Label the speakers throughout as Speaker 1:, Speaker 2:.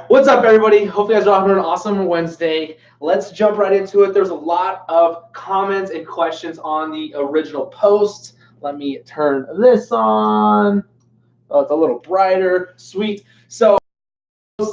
Speaker 1: What's up, everybody? Hope you guys are having an awesome Wednesday. Let's jump right into it. There's a lot of comments and questions on the original post. Let me turn this on. Oh, it's a little brighter. Sweet. So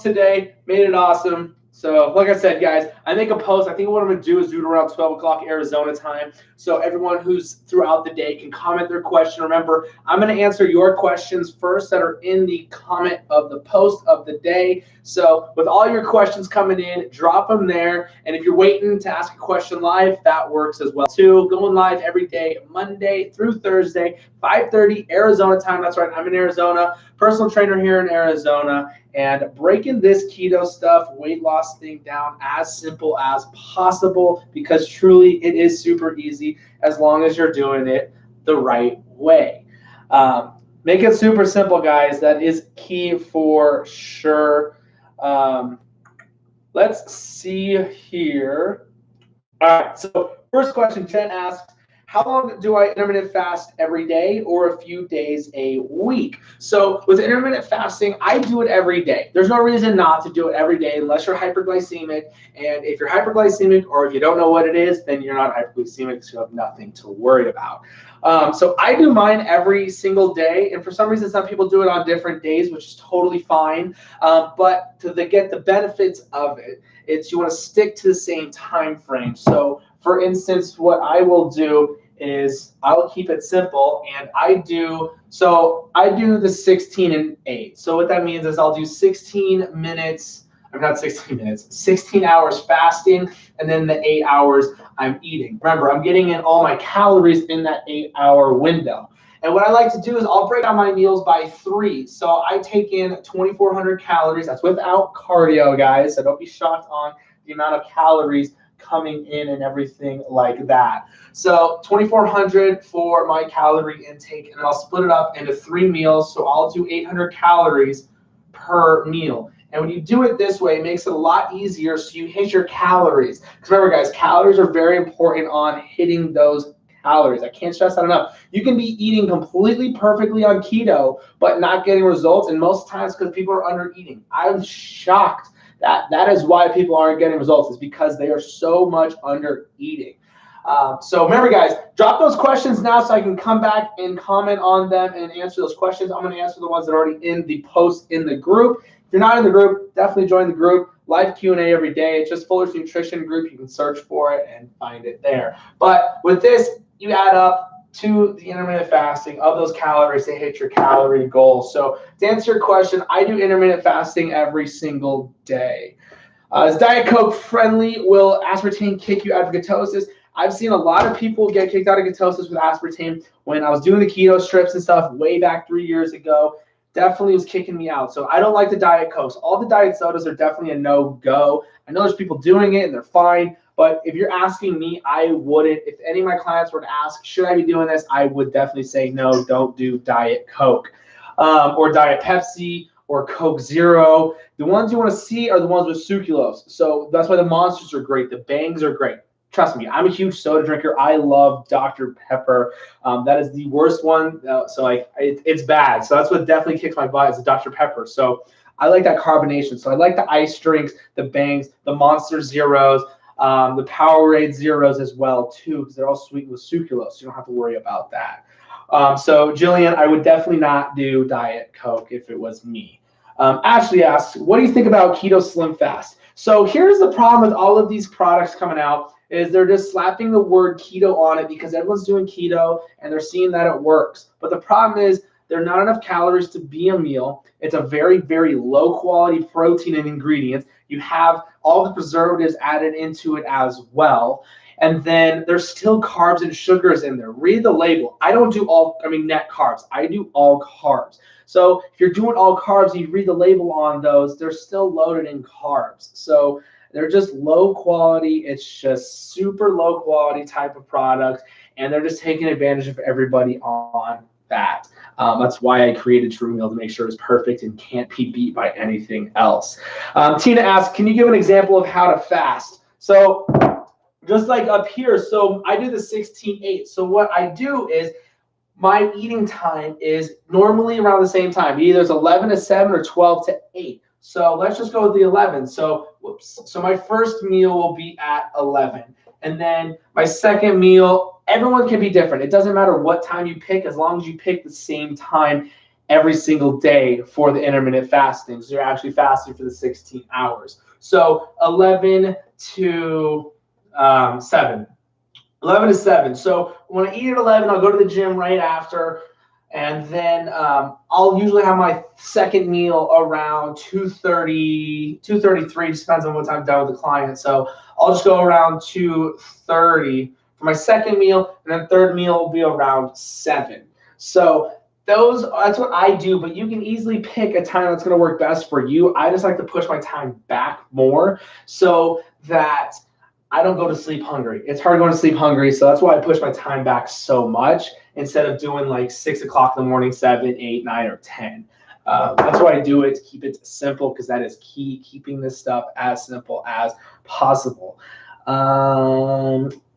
Speaker 1: today made it awesome. So like I said, guys, I make a post. I think what I'm going to do is do it around 12 o'clock Arizona time. So everyone who's throughout the day can comment their question. Remember, I'm going to answer your questions first that are in the comment of the post of the day. So with all your questions coming in, drop them there. And if you're waiting to ask a question live, that works as well too. Going live every day, Monday through Thursday, 5:30 Arizona time. That's right, I'm in Arizona. Personal trainer here in Arizona, and breaking this keto stuff, weight loss thing down as simple as possible, because truly it is super easy as long as you're doing it the right way. Make it super simple, guys. That is key for sure. Let's see here. All right, so first question, Jen asks, how long do I intermittent fast every day or a few days a week? So with intermittent fasting, I do it every day. There's no reason not to do it every day unless you're hyperglycemic. And if you're hyperglycemic, or if you don't know what it is, then you're not hyperglycemic, so you have nothing to worry about. So I do mine every single day. And for some reason, some people do it on different days, which is totally fine. But to get the benefits of it, you want to stick to the same time frame. So for instance, what I will do is I'll keep it simple, and I do the 16 and 8. So what that means is I'll do 16 minutes, I'm not 16 minutes, 16 hours fasting, and then the 8 hours I'm eating. Remember, I'm getting in all my calories in that 8-hour window. And what I like to do is I'll break down my meals by 3. So I take in 2,400 calories. That's without cardio, guys. So don't be shocked on the amount of calories coming in and everything like that. So 2,400 for my calorie intake, and I'll split it up into 3 meals. So I'll do 800 calories per meal. And when you do it this way, it makes it a lot easier so you hit your calories. Because remember, guys, calories are very important on hitting those calories. I can't stress that enough. You can be eating completely perfectly on keto, but not getting results, and most times because people are under eating. I'm shocked that is why people aren't getting results, is because they are so much under eating. So remember, guys, drop those questions now so I can come back and comment on them and answer those questions. I'm going to answer the ones that are already in the post in the group. If you're not in the group, definitely join the group. Live Q&A every day. It's just Fuller's Nutrition Group. You can search for it and find it there. But with this, you add up to the intermittent fasting of those calories to hit your calorie goal. So to answer your question, I do intermittent fasting every single day. Is Diet Coke friendly? Will aspartame kick you out of ketosis? I've seen a lot of people get kicked out of ketosis with aspartame. When I was doing the keto strips and stuff way back 3 years ago, definitely was kicking me out. So I don't like the Diet Cokes. All the diet sodas are definitely a no-go. I know there's people doing it and they're fine, but if you're asking me, I wouldn't. If any of my clients were to ask, should I be doing this, I would definitely say no, don't do Diet Coke or Diet Pepsi or Coke Zero. The ones you want to see are the ones with sucralose. So that's why the Monsters are great. The Bangs are great. Trust me, I'm a huge soda drinker. I love Dr. Pepper. That is the worst one. It's bad. So that's what definitely kicks my butt is the Dr. Pepper. So I like that carbonation. So I like the ice drinks, the Bangs, the Monster Zeros, the Powerade Zeros as well too, because they're all sweetened with sucralose. So you don't have to worry about that. So Jillian, I would definitely not do Diet Coke if it was me. Ashley asks, what do you think about Keto Slim Fast? So here's the problem with all of these products coming out is they're just slapping the word keto on it because everyone's doing keto and they're seeing that it works. But the problem is there are not enough calories to be a meal. It's a very, very low quality protein and ingredients. You have all the preservatives added into it as well. And then there's still carbs and sugars in there. Read the label. I don't do net carbs. I do all carbs. So if you're doing all carbs, you read the label on those, they're still loaded in carbs. So they're just low quality. It's just super low quality type of product. And they're just taking advantage of everybody on that. That's why I created True Meal, to make sure it's perfect and can't be beat by anything else. Tina asks, can you give an example of how to fast? So just like up here, so I do the 16-8. So what I do is my eating time is normally around the same time. Either it's 11 to 7 or 12 to 8. So let's just go with the 11. So, whoops. So my first meal will be at 11. And then my second meal, everyone can be different. It doesn't matter what time you pick, as long as you pick the same time every single day for the intermittent fasting. So you're actually fasting for the 16 hours. So 11 to 7. 11 to 7. So when I eat at 11, I'll go to the gym right after. And then I'll usually have my second meal around 2:30, 2:33. Just depends on what time I'm done with the client. So I'll just go around 2:30 for my second meal, and then third meal will be around 7. So that's what I do, but you can easily pick a time that's going to work best for you. I just like to push my time back more so that I don't go to sleep hungry. It's hard going to sleep hungry, so that's why I push my time back so much instead of doing like 6 o'clock in the morning, 7, 8, 9, or 10. That's why I do it, to keep it simple, because that is key, keeping this stuff as simple as possible.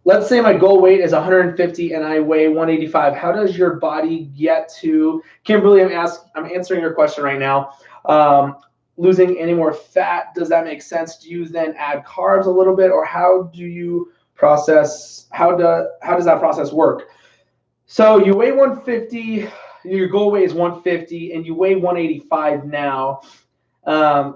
Speaker 1: Let's say my goal weight is 150 and I weigh 185. How does your body get to, Kimberly, I'm answering your question right now. Losing any more fat, does that make sense? Do you then add carbs a little bit, or how do you process, how does that process work? So you weigh 150, your goal weight is 150, and you weigh 185 now.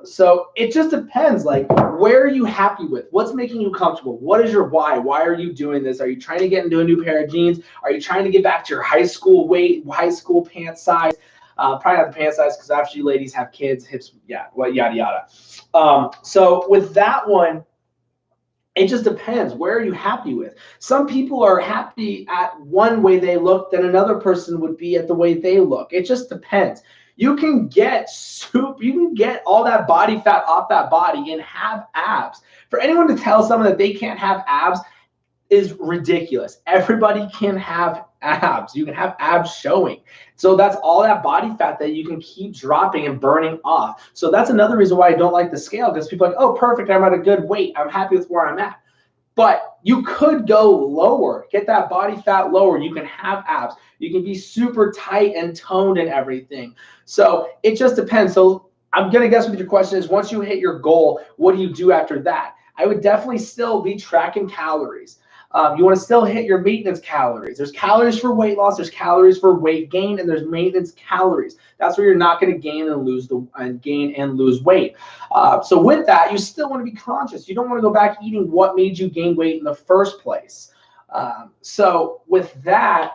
Speaker 1: So it just depends, like, where are you happy with? What's making you comfortable? What is your why? Why are you doing this? Are you trying to get into a new pair of jeans? Are you trying to get back to your high school weight, high school pant size? Probably not the pant size, because after you ladies have kids, hips, yeah, what, yada, yada. So with that one, it just depends. Where are you happy with? Some people are happy at one way they look than another person would be at the way they look. It just depends. You can get all that body fat off that body and have abs. For anyone to tell someone that they can't have abs is ridiculous. Everybody can have abs. You can have abs showing. So that's all that body fat that you can keep dropping and burning off. So that's another reason why I don't like the scale, because people are like, oh, perfect, I'm at a good weight, I'm happy with where I'm at. But you could go lower, get that body fat lower. You can have abs. You can be super tight and toned and everything. So it just depends. So I'm going to guess what your question is, once you hit your goal, what do you do after that? I would definitely still be tracking calories. You want to still hit your maintenance calories. There's calories for weight loss, there's calories for weight gain, and there's maintenance calories. That's where you're not going to gain and lose weight. So with that, you still want to be conscious. You don't want to go back eating what made you gain weight in the first place. So with that,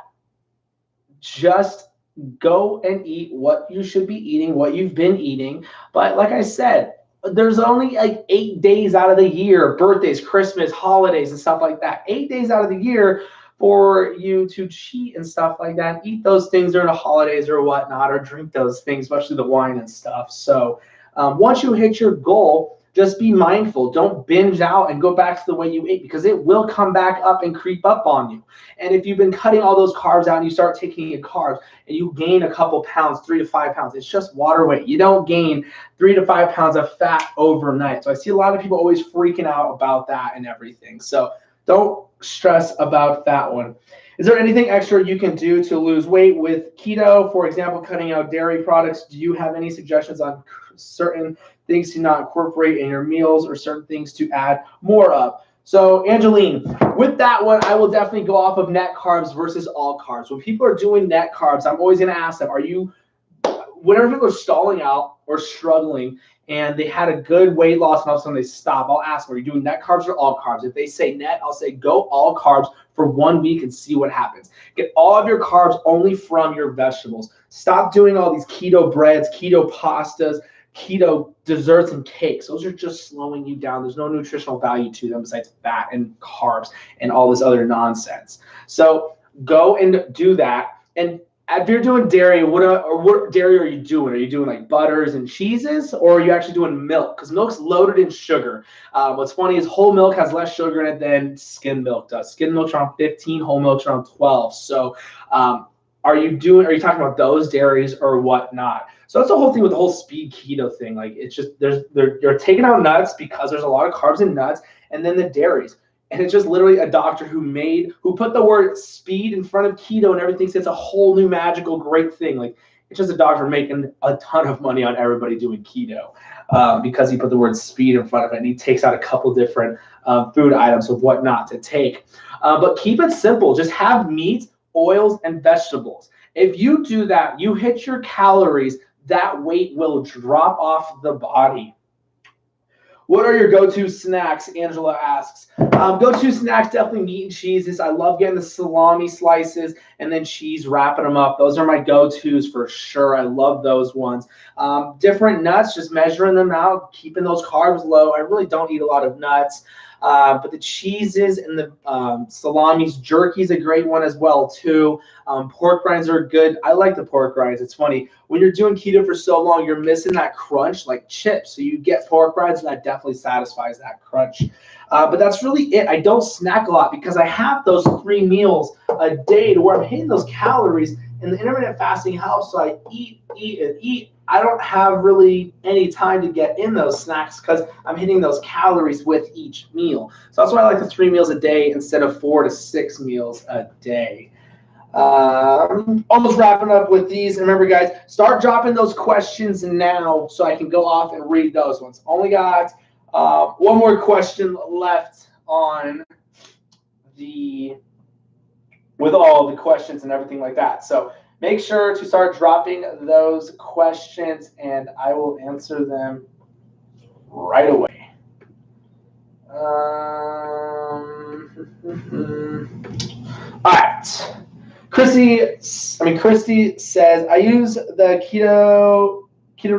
Speaker 1: just go and eat what you should be eating, what you've been eating. But like I said, there's only like 8 days out of the year, birthdays, Christmas, holidays, and stuff like that. 8 days out of the year for you to cheat and stuff like that, eat those things during the holidays or whatnot, or drink those things, especially the wine and stuff. So once you hit your goal, just be mindful. Don't binge out and go back to the way you ate, because it will come back up and creep up on you. And if you've been cutting all those carbs out and you start taking in carbs and you gain a couple pounds, 3 to 5 pounds, it's just water weight. You don't gain 3 to 5 pounds of fat overnight. So I see a lot of people always freaking out about that and everything. So don't stress about that one. Is there anything extra you can do to lose weight with keto? For example, cutting out dairy products. Do you have any suggestions on certain things to not incorporate in your meals, or certain things to add more of? So Angeline, with that one, I will definitely go off of net carbs versus all carbs. When people are doing net carbs, I'm always going to ask them, whenever people are stalling out or struggling and they had a good weight loss and all of a sudden they stop, I'll ask them, are you doing net carbs or all carbs? If they say net, I'll say go all carbs for 1 week and see what happens. Get all of your carbs only from your vegetables. Stop doing all these keto breads, keto pastas, keto desserts and cakes. Those are just slowing you down. There's no nutritional value to them besides fat and carbs and all this other nonsense. So go and do that. And if you're doing dairy, what dairy are you doing? Are you doing like butters and cheeses, or are you actually doing milk? Because milk's loaded in sugar. What's funny is whole milk has less sugar in it than skim milk does. Skim milk's around 15, whole milk's around 12. So are you talking about those dairies or whatnot? So that's the whole thing with the whole speed keto thing. Like, it's just you're taking out nuts because there's a lot of carbs in nuts, and then the dairies. And it's just literally a doctor who put the word speed in front of keto and everything, says it's a whole new magical great thing. Like, it's just a doctor making a ton of money on everybody doing keto. because he put the word speed in front of it, and he takes out a couple different food items of what not to take. But keep it simple. Just have meat, oils, and vegetables. If you do that, you hit your calories, that weight will drop off the body. What are your go-to snacks? Angela asks. Go-to snacks, definitely meat and cheeses. I love getting the salami slices and then cheese, wrapping them up. Those are my go-tos for sure. I love those ones. Different nuts, just measuring them out, keeping those carbs low. I really don't eat a lot of nuts. But the cheeses and the salamis, jerky's a great one as well too. Pork rinds are good. I like the pork rinds. It's funny, when you're doing keto for so long, you're missing that crunch like chips. So you get pork rinds, and that definitely satisfies that crunch. But that's really it. I don't snack a lot because I have those 3 meals a day to where I'm hitting those calories, and the intermittent fasting helps. So I eat, and eat. I don't have really any time to get in those snacks because I'm hitting those calories with each meal. So that's why I like the 3 meals a day instead of 4 to 6 meals a day. Almost wrapping up with these. And remember, guys, start dropping those questions now so I can go off and read those ones. Only got one more question left on with all the questions and everything like that. So make sure to start dropping those questions, and I will answer them right away. All right. Christy says, I use the Keto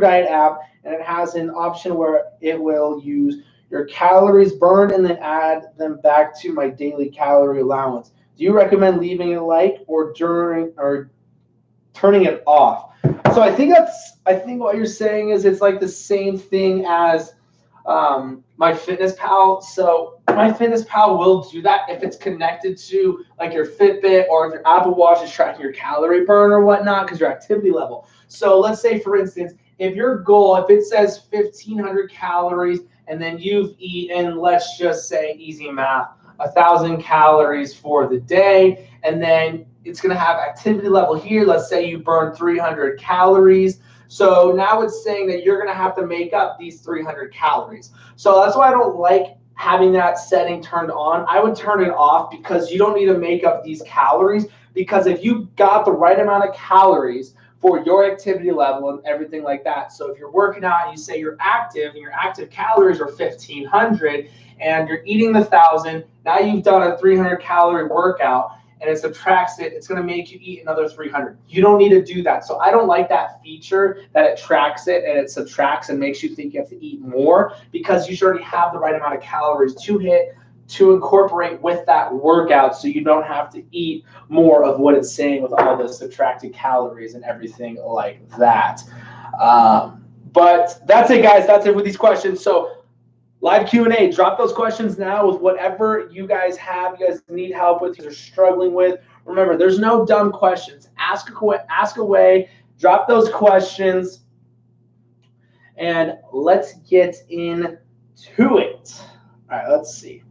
Speaker 1: Diet app, and it has an option where it will use your calories burned and then add them back to my daily calorie allowance. Do you recommend leaving it like or turning it off? So I think what you're saying is it's like the same thing as MyFitnessPal. So MyFitnessPal will do that if it's connected to like your Fitbit, or if your Apple Watch is tracking your calorie burn or whatnot, because your activity level. So let's say, for instance, if your goal, if it says 1,500 calories and then you've eaten, let's just say, easy math, 1,000 calories for the day, and then it's going to have activity level here. Let's say you burn 300 calories. So now it's saying that you're going to have to make up these 300 calories. So that's why I don't like having that setting turned on. I would turn it off because you don't need to make up these calories, because if you got the right amount of calories for your activity level and everything like that. So if you're working out and you say you're active and your active calories are 1,500 and you're eating the 1,000, now you've done a 300 calorie workout and it subtracts it, it's going to make you eat another 300. You don't need to do that. So I don't like that feature that it tracks it and it subtracts and makes you think you have to eat more, because you should already have the right amount of calories to hit to incorporate with that workout, so you don't have to eat more of what it's saying with all the subtracted calories and everything like that. But that's it, guys. That's it with these questions. So live Q&A, drop those questions now with whatever you guys have, you guys need help with, you're struggling with. Remember, there's no dumb questions. Ask away, drop those questions, and let's get into it. All right, let's see.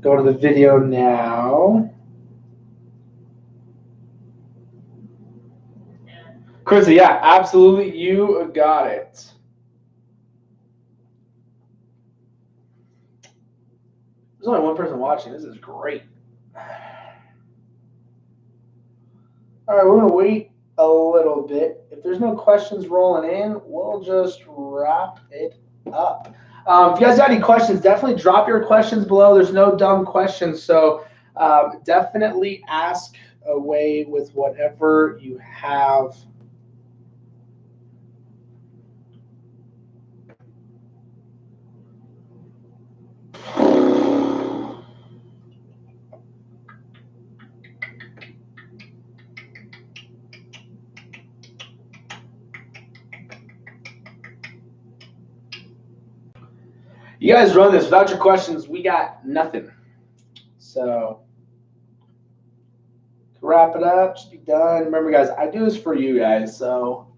Speaker 1: Go to the video now. Chrissy, yeah, absolutely. You got it. There's only one person watching. This is great. All right, we're going to wait a little bit. If there's no questions rolling in, we'll just wrap it up. If you guys got any questions, definitely drop your questions below. There's no dumb questions, so definitely ask away with whatever you have. You guys run this. Without your questions, we got nothing. So to wrap it up, just be done. Remember, guys, I do this for you guys. So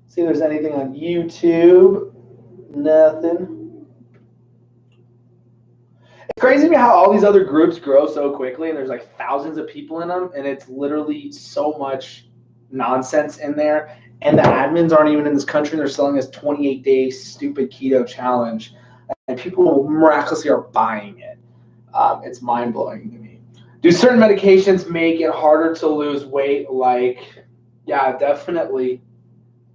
Speaker 1: see if there's anything on YouTube. Nothing. It's crazy to me how all these other groups grow so quickly, and there's like thousands of people in them, and it's literally so much nonsense in there. And the admins aren't even in this country. They're selling this 28-day stupid keto challenge, and people miraculously are buying it. It's mind-blowing to me. Do certain medications make it harder to lose weight? Like, yeah, definitely.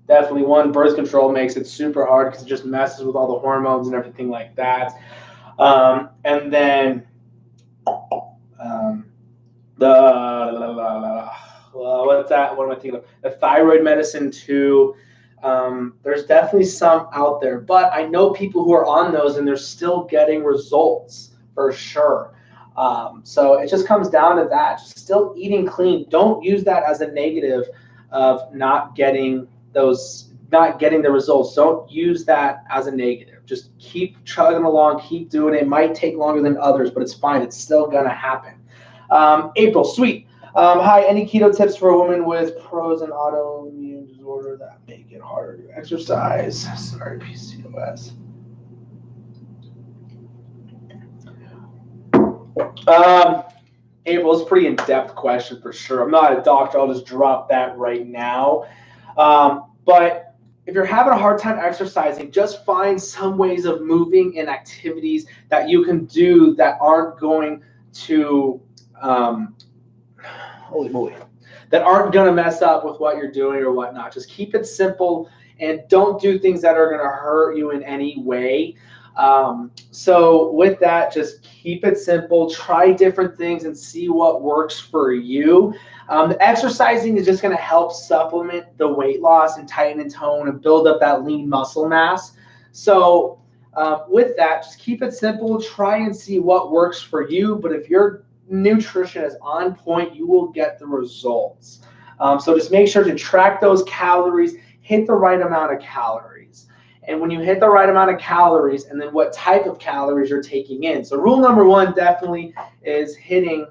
Speaker 1: Definitely. One, birth control makes it super hard because it just messes with all the hormones and everything like that. And then what's that? What am I thinking of? The thyroid medicine too. There's definitely some out there, but I know people who are on those and they're still getting results for sure. So it just comes down to that. Just still eating clean. Don't use that as a negative of not getting the results. Don't use that as a negative. Just keep chugging along, keep doing it. It might take longer than others, but it's fine. It's still gonna happen. April, sweet. Hi, any keto tips for a woman with pros and autoimmune disorder that make it harder to exercise? Sorry, PCOS. April, it's a pretty in-depth question for sure. I'm not a doctor. I'll just drop that right now. But if you're having a hard time exercising, just find some ways of moving and activities that you can do that aren't going to, that aren't going to mess up with what you're doing or whatnot. Just keep it simple and don't do things that are going to hurt you in any way. So with that, just keep it simple, try different things and see what works for you. The exercising is just going to help supplement the weight loss and tighten and tone and build up that lean muscle mass. So with that, just keep it simple, try and see what works for you. But if your nutrition is on point, you will get the results. So just make sure to track those calories, hit the right amount of calories. And when you hit the right amount of calories, and then what type of calories you're taking in. So rule number one definitely is hitting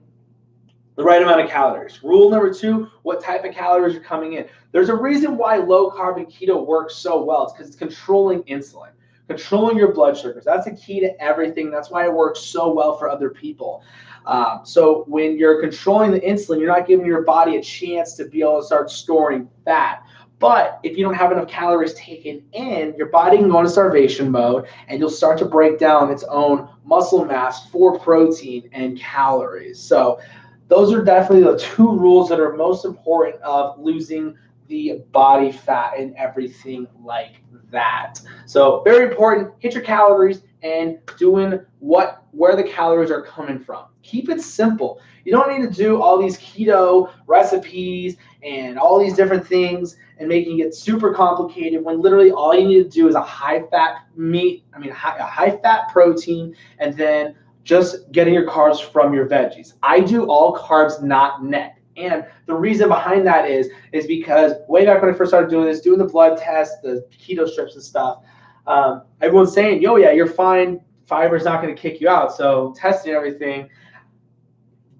Speaker 1: the right amount of calories. Rule number two, what type of calories are coming in. There's a reason why low carb and keto works so well. It's because it's controlling insulin, controlling your blood sugars. That's the key to everything. That's why it works so well for other people. So when you're controlling the insulin, you're not giving your body a chance to be able to start storing fat. But if you don't have enough calories taken in, your body can go into starvation mode and you'll start to break down its own muscle mass for protein and calories. So those are definitely the two rules that are most important of losing the body fat and everything like that. So very important, hit your calories and doing where the calories are coming from. Keep it simple. You don't need to do all these keto recipes and all these different things and making it super complicated when literally all you need to do is a high-fat protein, and then just getting your carbs from your veggies. I do all carbs, not net. And the reason behind that is because way back when I first started doing this, doing the blood test, the keto strips and stuff, everyone's saying, yo, yeah, you're fine. Fiber's not going to kick you out. So testing everything.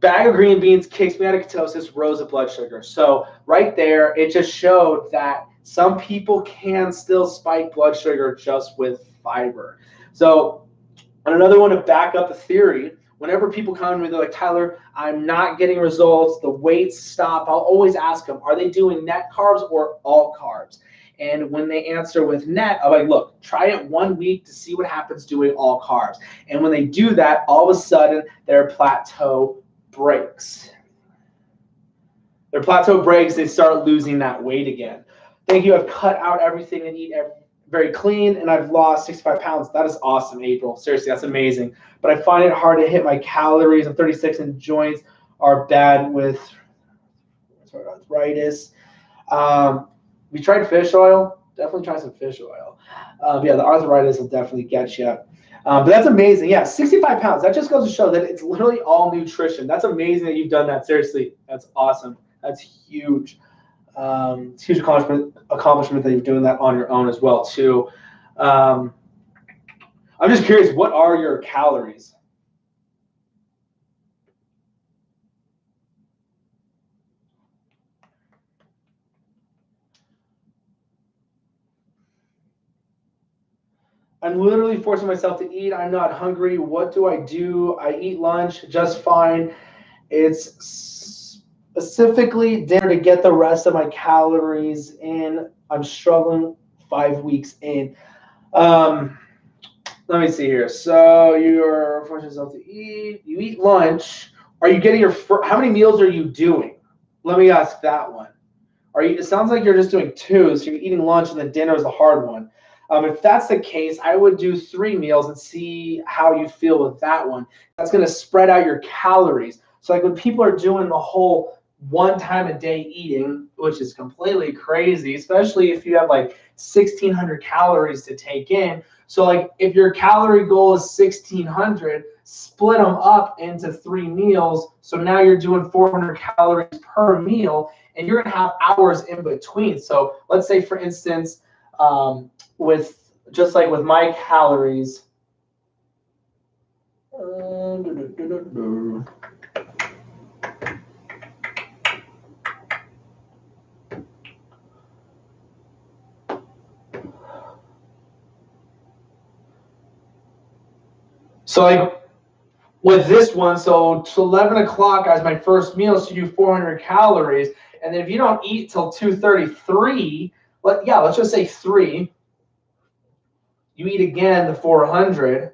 Speaker 1: Bag of green beans kicks me out of ketosis, rose of blood sugar. So right there, it just showed that some people can still spike blood sugar just with fiber. So and another one to back up the theory, whenever people come to me, they're like, Tyler, I'm not getting results. The weights stop. I'll always ask them, are they doing net carbs or all carbs? And when they answer with net, I'm like, look, try it 1 week to see what happens doing all carbs. And when they do that, all of a sudden, their plateau breaks. Their plateau breaks, they start losing that weight again. Thank you. I've cut out everything and eat very clean, and I've lost 65 pounds. That is awesome, April. Seriously, that's amazing. But I find it hard to hit my calories. I'm 36 and joints are bad with arthritis. We tried fish oil. Definitely try some fish oil. Yeah, the arthritis will definitely get you. But that's amazing. Yeah, 65 pounds. That just goes to show that it's literally all nutrition. That's amazing that you've done that. Seriously, that's awesome. That's huge. It's a huge accomplishment that you're doing that on your own as well too. I'm just curious, what are your calories? I'm literally forcing myself to eat. I'm not hungry. What do? I eat lunch just fine. It's specifically dinner to get the rest of my calories in. I'm struggling 5 weeks in. Um, Let me see here. So you're forcing yourself to eat. You eat lunch. Are you getting how many meals are you doing? Let me ask that one. It sounds like you're just doing two, so you're eating lunch and then dinner is the hard one. If that's the case, I would do 3 meals and see how you feel with that one. That's going to spread out your calories. So like when people are doing the whole 1 time a day eating, which is completely crazy, especially if you have like 1,600 calories to take in. So like if your calorie goal is 1,600, split them up into 3 meals. So now you're doing 400 calories per meal, and you're going to have hours in between. So let's say, for instance, with just like with my calories, so like with this one, so to 11 o'clock as my first meal, so you do 400 calories. And then if you don't eat till 2:33, let's just say 3, you eat again the 400.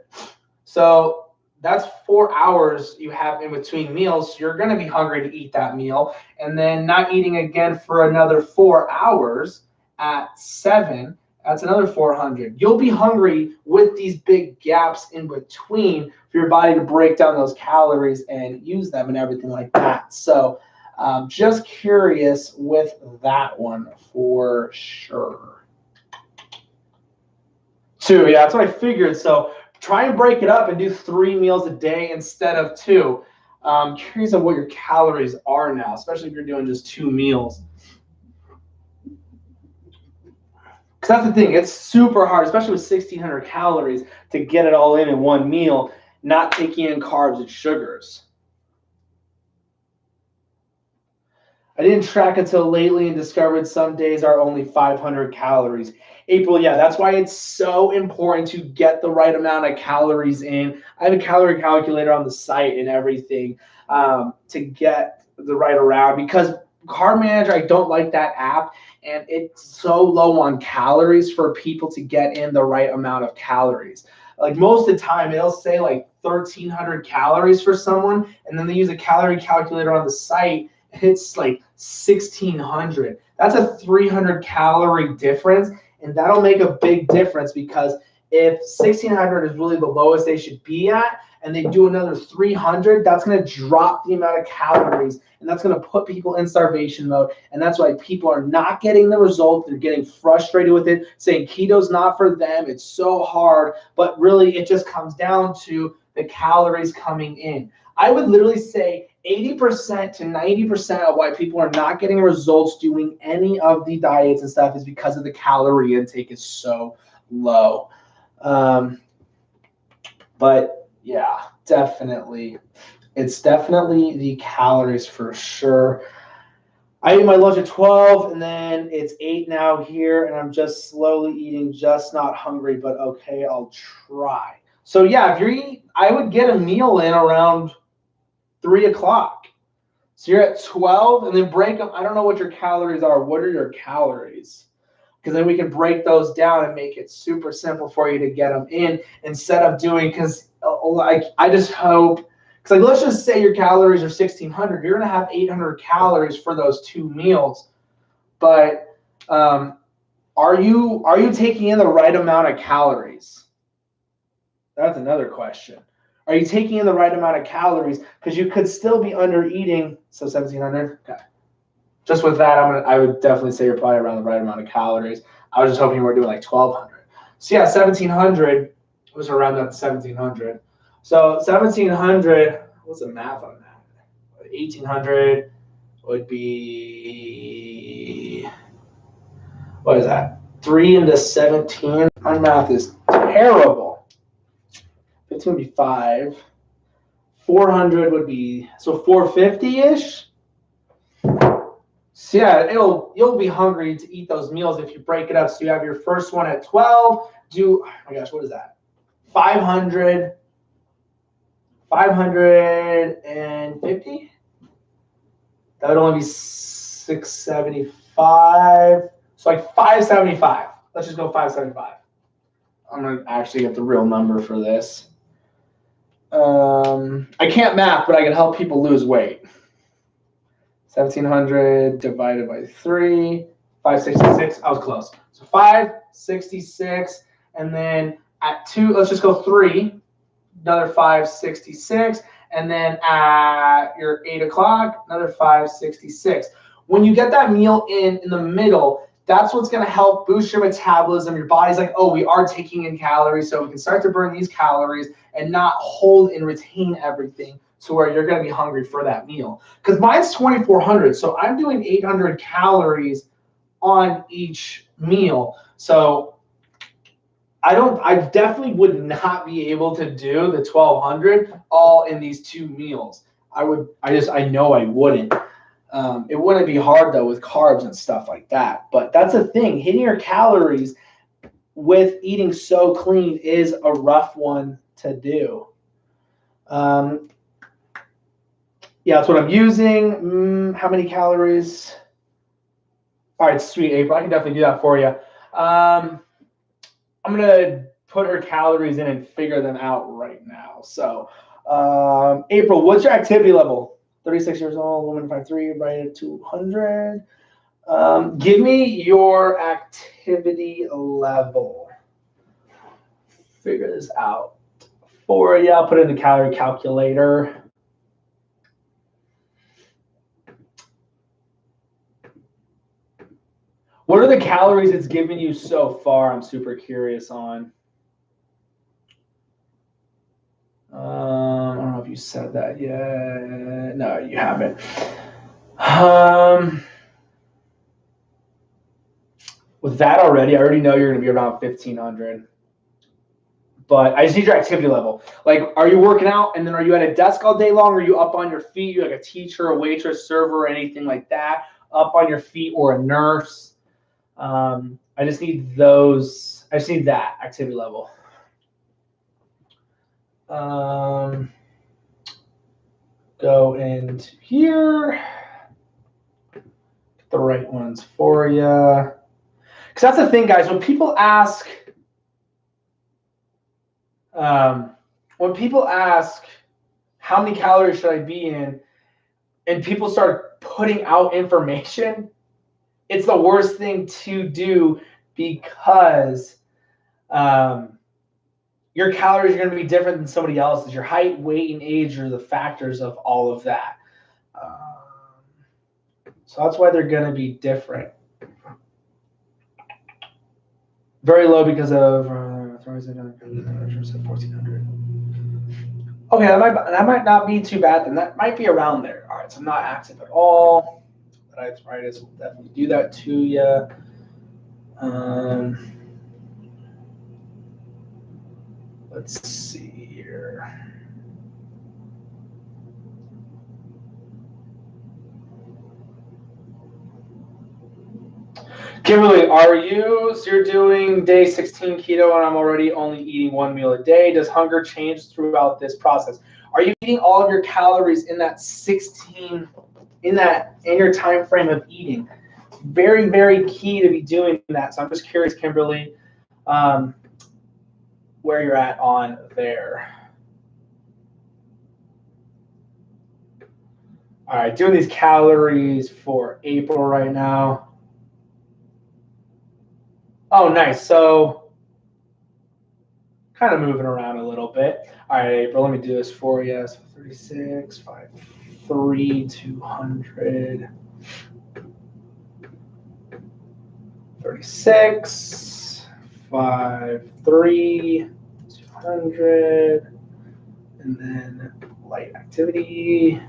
Speaker 1: So that's 4 hours you have in between meals. So you're going to be hungry to eat that meal. And then not eating again for another 4 hours at 7. That's another 400. You'll be hungry with these big gaps in between for your body to break down those calories and use them and everything like that. So just curious with that one for sure. 2, yeah, that's what I figured. So try and break it up and do 3 meals a day instead of 2. Curious of what your calories are now, especially if you're doing just 2 meals. Because that's the thing, it's super hard, especially with 1,600 calories, to get it all in 1 meal, not taking in carbs and sugars. I didn't track until lately and discovered some days are only 500 calories. April, yeah, that's why it's so important to get the right amount of calories in. I have a calorie calculator on the site and everything to get the right around, because Carb Manager, I don't like that app, and it's so low on calories for people to get in the right amount of calories. Like most of the time, it'll say like 1,300 calories for someone, and then they use a calorie calculator on the site, and it's like 1,600. That's a 300 calorie difference, and that'll make a big difference, because if 1,600 is really the lowest they should be at, and they do another 300, that's going to drop the amount of calories, and that's going to put people in starvation mode. And that's why people are not getting the results. They're getting frustrated with it, saying keto's not for them. It's so hard. But really, it just comes down to the calories coming in. I would literally say 80% to 90% of why people are not getting results doing any of the diets and stuff is because of the calorie intake is so low. But yeah, definitely. It's definitely the calories for sure. I ate my lunch at 12, and then it's 8 now here, and I'm just slowly eating, just not hungry, but okay, I'll try. So yeah, if you're eating, I would get a meal in around 3 o'clock. So you're at 12, and then break them. I don't know what your calories are. What are your calories? Because then we can break those down and make it super simple for you to get them in, instead of doing, because like I just hope, because like let's just say your calories are 1,600, you're gonna have 800 calories for those 2 meals, but are you taking in the right amount of calories? That's another question. Are you taking in the right amount of calories? Because you could still be under eating. So 1,700. Okay. Just with that, I would definitely say you're probably around the right amount of calories. I was just hoping we were doing like 1,200. So yeah, 1,700 was around that 1,700. So 1,700. What's the math on that? 1,800 would be, what is that? 3 into 17. My math is terrible. 15 would be 5. 400 would be, so 450-ish. So yeah, you'll be hungry to eat those meals if you break it up. So you have your first one at 12. Oh my gosh, what is that? 500, 550. That would only be 675. So like 575. Let's just go 575. I'm gonna actually get the real number for this. I can't math, but I can help people lose weight. 1,700 divided by 3, 566. I was close. So 566, and then at 2, let's just go 3, another 566, and then at your 8 o'clock, another 566. When you get that meal in the middle, that's what's going to help boost your metabolism. Your body's like, oh, we are taking in calories, so we can start to burn these calories and not hold and retain everything to where you're going to be hungry for that meal. Because mine's 2,400, so I'm doing 800 calories on each meal. So I definitely would not be able to do the 1,200 all in these 2 meals. I know I wouldn't. It wouldn't be hard though with carbs and stuff like that. But that's the thing, hitting your calories with eating so clean is a rough one to do. Yeah, that's what I'm using. How many calories? All right, sweet, April. I can definitely do that for you. I'm going to put her calories in and figure them out right now. So, April, what's your activity level? 36 years old, woman 5'3", right at 200. Give me your activity level. Figure this out for you. I'll put it in the calorie calculator. What are the calories it's given you so far? I'm super curious on. I don't know if you said that yet. No, you haven't. With that already, I already know you're going to be around 1,500. But I just need your activity level. Like, are you working out and then are you at a desk all day long? Or are you up on your feet? You're like a teacher, a waitress, server, or anything like that? Up on your feet, or a nurse? I just need those. I just need that activity level. Go into here. Get the right ones for you. Because that's the thing, guys. When people ask, how many calories should I be in, and people start putting out information, it's the worst thing to do because your calories are going to be different than somebody else's. Your height, weight, and age are the factors of all of that. So that's why they're going to be different. Very low because of 1,400. Okay, that might not be too bad then. That might be around there. All right, so I'm not active at all. Arthritis will definitely do that to you. Let's see here. Kimberly, so you're doing day 16 keto and I'm already only eating 1 meal a day. Does hunger change throughout this process? Are you eating all of your calories in that 16, in your time frame of eating? Very, very key to be doing that. So I'm just curious, Kimberly, where you're at on there. All right, doing these calories for April right now. Oh, nice. So kind of moving around a little bit. All right, April, let me do this for you. So 36, 5'3", 200. 36, 5'3", 200. And then light activity.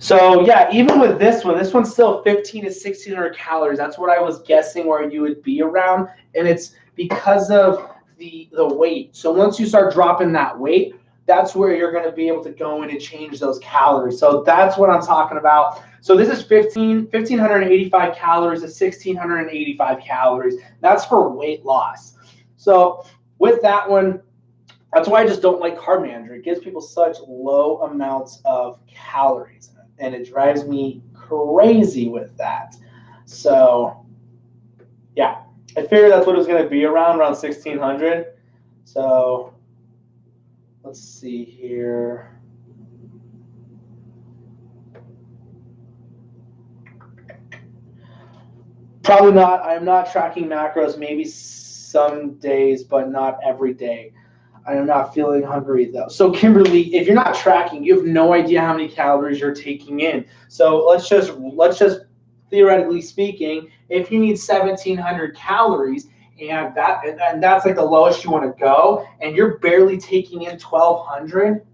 Speaker 1: So yeah, even with this one's still 15 to 1600 calories. That's what I was guessing where you would be around, and it's because of the weight. So once you start dropping that weight, that's where you're going to be able to go in and change those calories. So that's what I'm talking about. So this is 1585 calories to 1685 calories. That's for weight loss. So with that one, that's why I just don't like carb manager. It gives people such low amounts of calories, and it drives me crazy with that. So yeah, I figured that's what it was going to be around 1600. So let's see here. Probably not. I'm not tracking macros. Maybe some days, but not every day. I am not feeling hungry though. So Kimberly, if you're not tracking, you have no idea how many calories you're taking in. So let's just theoretically speaking, if you need 1700 calories and that's like the lowest you want to go, and you're barely taking in 1200,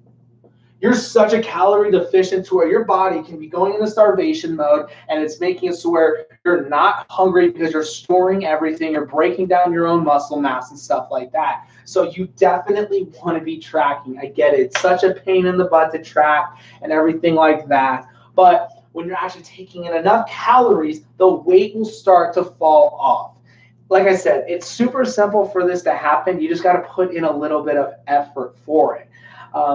Speaker 1: you're such a calorie deficient to where your body can be going into starvation mode, and it's making it to where you're not hungry because you're storing everything, you're breaking down your own muscle mass and stuff like that. So you definitely want to be tracking. I get it. It's such a pain in the butt to track and everything like that. But when you're actually taking in enough calories, the weight will start to fall off. Like I said, it's super simple for this to happen. You just got to put in a little bit of effort for it.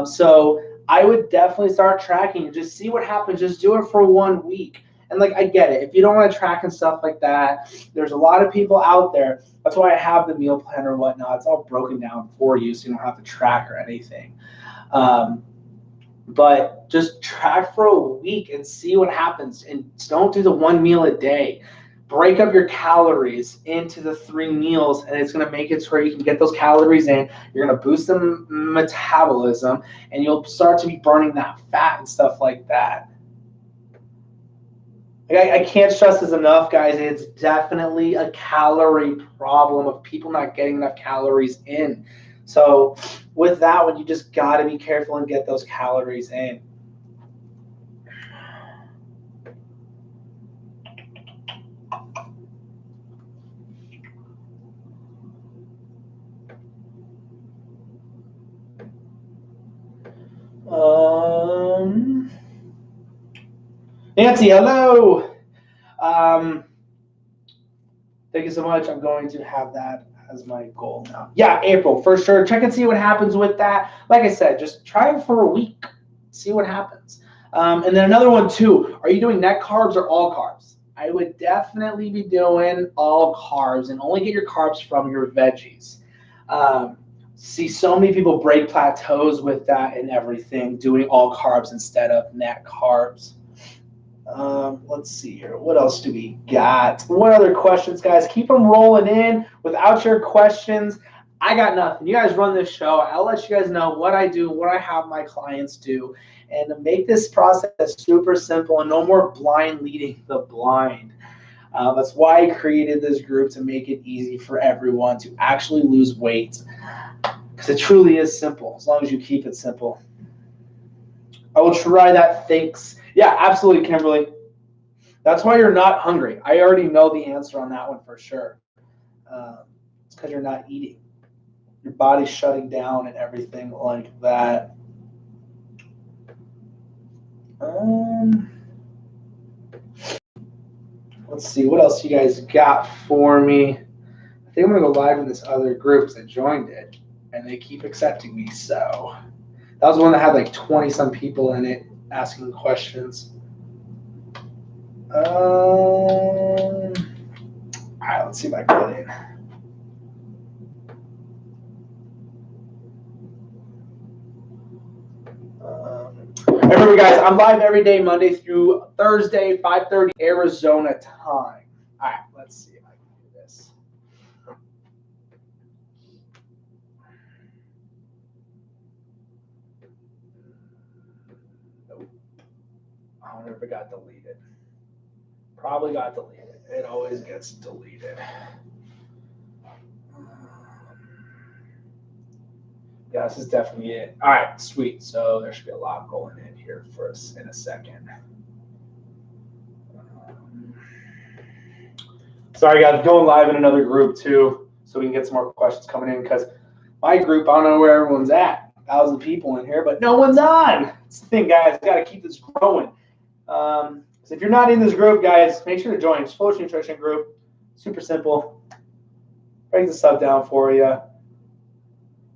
Speaker 1: So I would definitely start tracking and just see what happens. Just do it for 1 week. And like, I get it. If you don't want to track and stuff like that, there's a lot of people out there. That's why I have the meal plan or whatnot. It's all broken down for you, so you don't have to track or anything. But just track for a week and see what happens. And don't do the 1 meal a day. Break up your calories into the 3 meals, and it's going to make it to where you can get those calories in. You're going to boost the metabolism, and you'll start to be burning that fat and stuff like that. I can't stress this enough, guys. It's definitely a calorie problem of people not getting enough calories in. So with that one, you just got to be careful and get those calories in. Nancy, hello. Thank you so much. I'm going to have that as my goal now. Yeah, April, for sure. Check and see what happens with that. Like I said, just try it for a week. See what happens. And then another one, too. Are you doing net carbs or all carbs? I would definitely be doing all carbs and only get your carbs from your veggies. See so many people break plateaus with that and everything, doing all carbs instead of net carbs. Let's see here. What else do we got? What other questions, guys? Keep them rolling in. Without your questions, I got nothing. You guys run this show. I'll let you guys know what I do, what I have my clients do, and to make this process super simple and no more blind leading the blind. That's why I created this group, to make it easy for everyone to actually lose weight. Because it truly is simple, as long as you keep it simple. I will try that. Thanks. Yeah, absolutely, Kimberly. That's why you're not hungry. I already know the answer on that one for sure. It's because you're not eating. Your body's shutting down and everything like that. Let's see. What else you guys got for me? I think I'm going to go live in this other group because I joined it, and they keep accepting me. So that was the one that had like 20-some people in it asking questions. All right, let's see if I can get in. Remember, guys, I'm live every day, Monday through Thursday, 5:30 Arizona time. All right, let's see if I can do this. Nope. I wonder if it got deleted. Probably got deleted. It always gets deleted. Yeah, this is definitely it. All right, sweet. So there should be a lot going in here for us in a second. Sorry, guys, going live in another group too, so we can get some more questions coming in, because my group, I don't know where everyone's at. 1,000 people in here, but no one's on. That's the thing, guys. Got to keep this growing. So if you're not in this group, guys, make sure to join. It's Full Nutrition group. Super simple. Break the stuff down for you.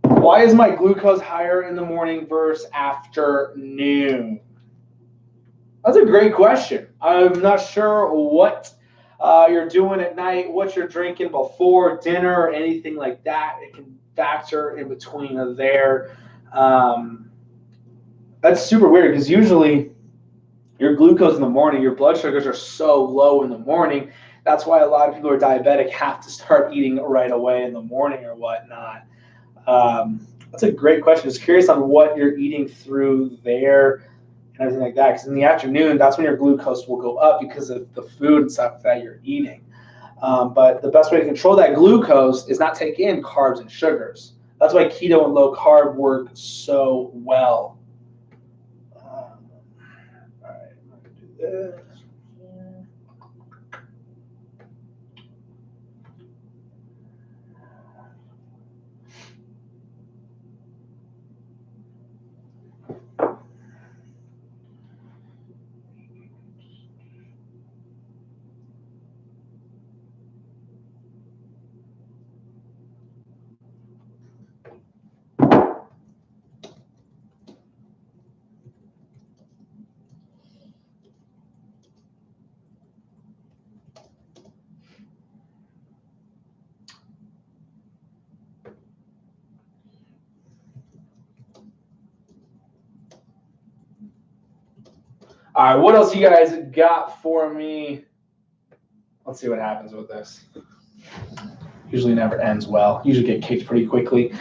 Speaker 1: Why is my glucose higher in the morning versus afternoon? That's a great question. I'm not sure what you're doing at night, what you're drinking before dinner, or anything like that. It can factor in between there. That's super weird, because usually your glucose in the morning, your blood sugars are so low in the morning. That's why a lot of people who are diabetic have to start eating right away in the morning or whatnot. That's a great question. Just curious on what you're eating through there and everything like that. Because in the afternoon, that's when your glucose will go up because of the food and stuff that you're eating. But the best way to control that glucose is not take in carbs and sugars. That's why keto and low carb work so well. All right, I'm going to do this. All right, what else you guys got for me? Let's see what happens with this. Usually never ends well. Usually get kicked pretty quickly.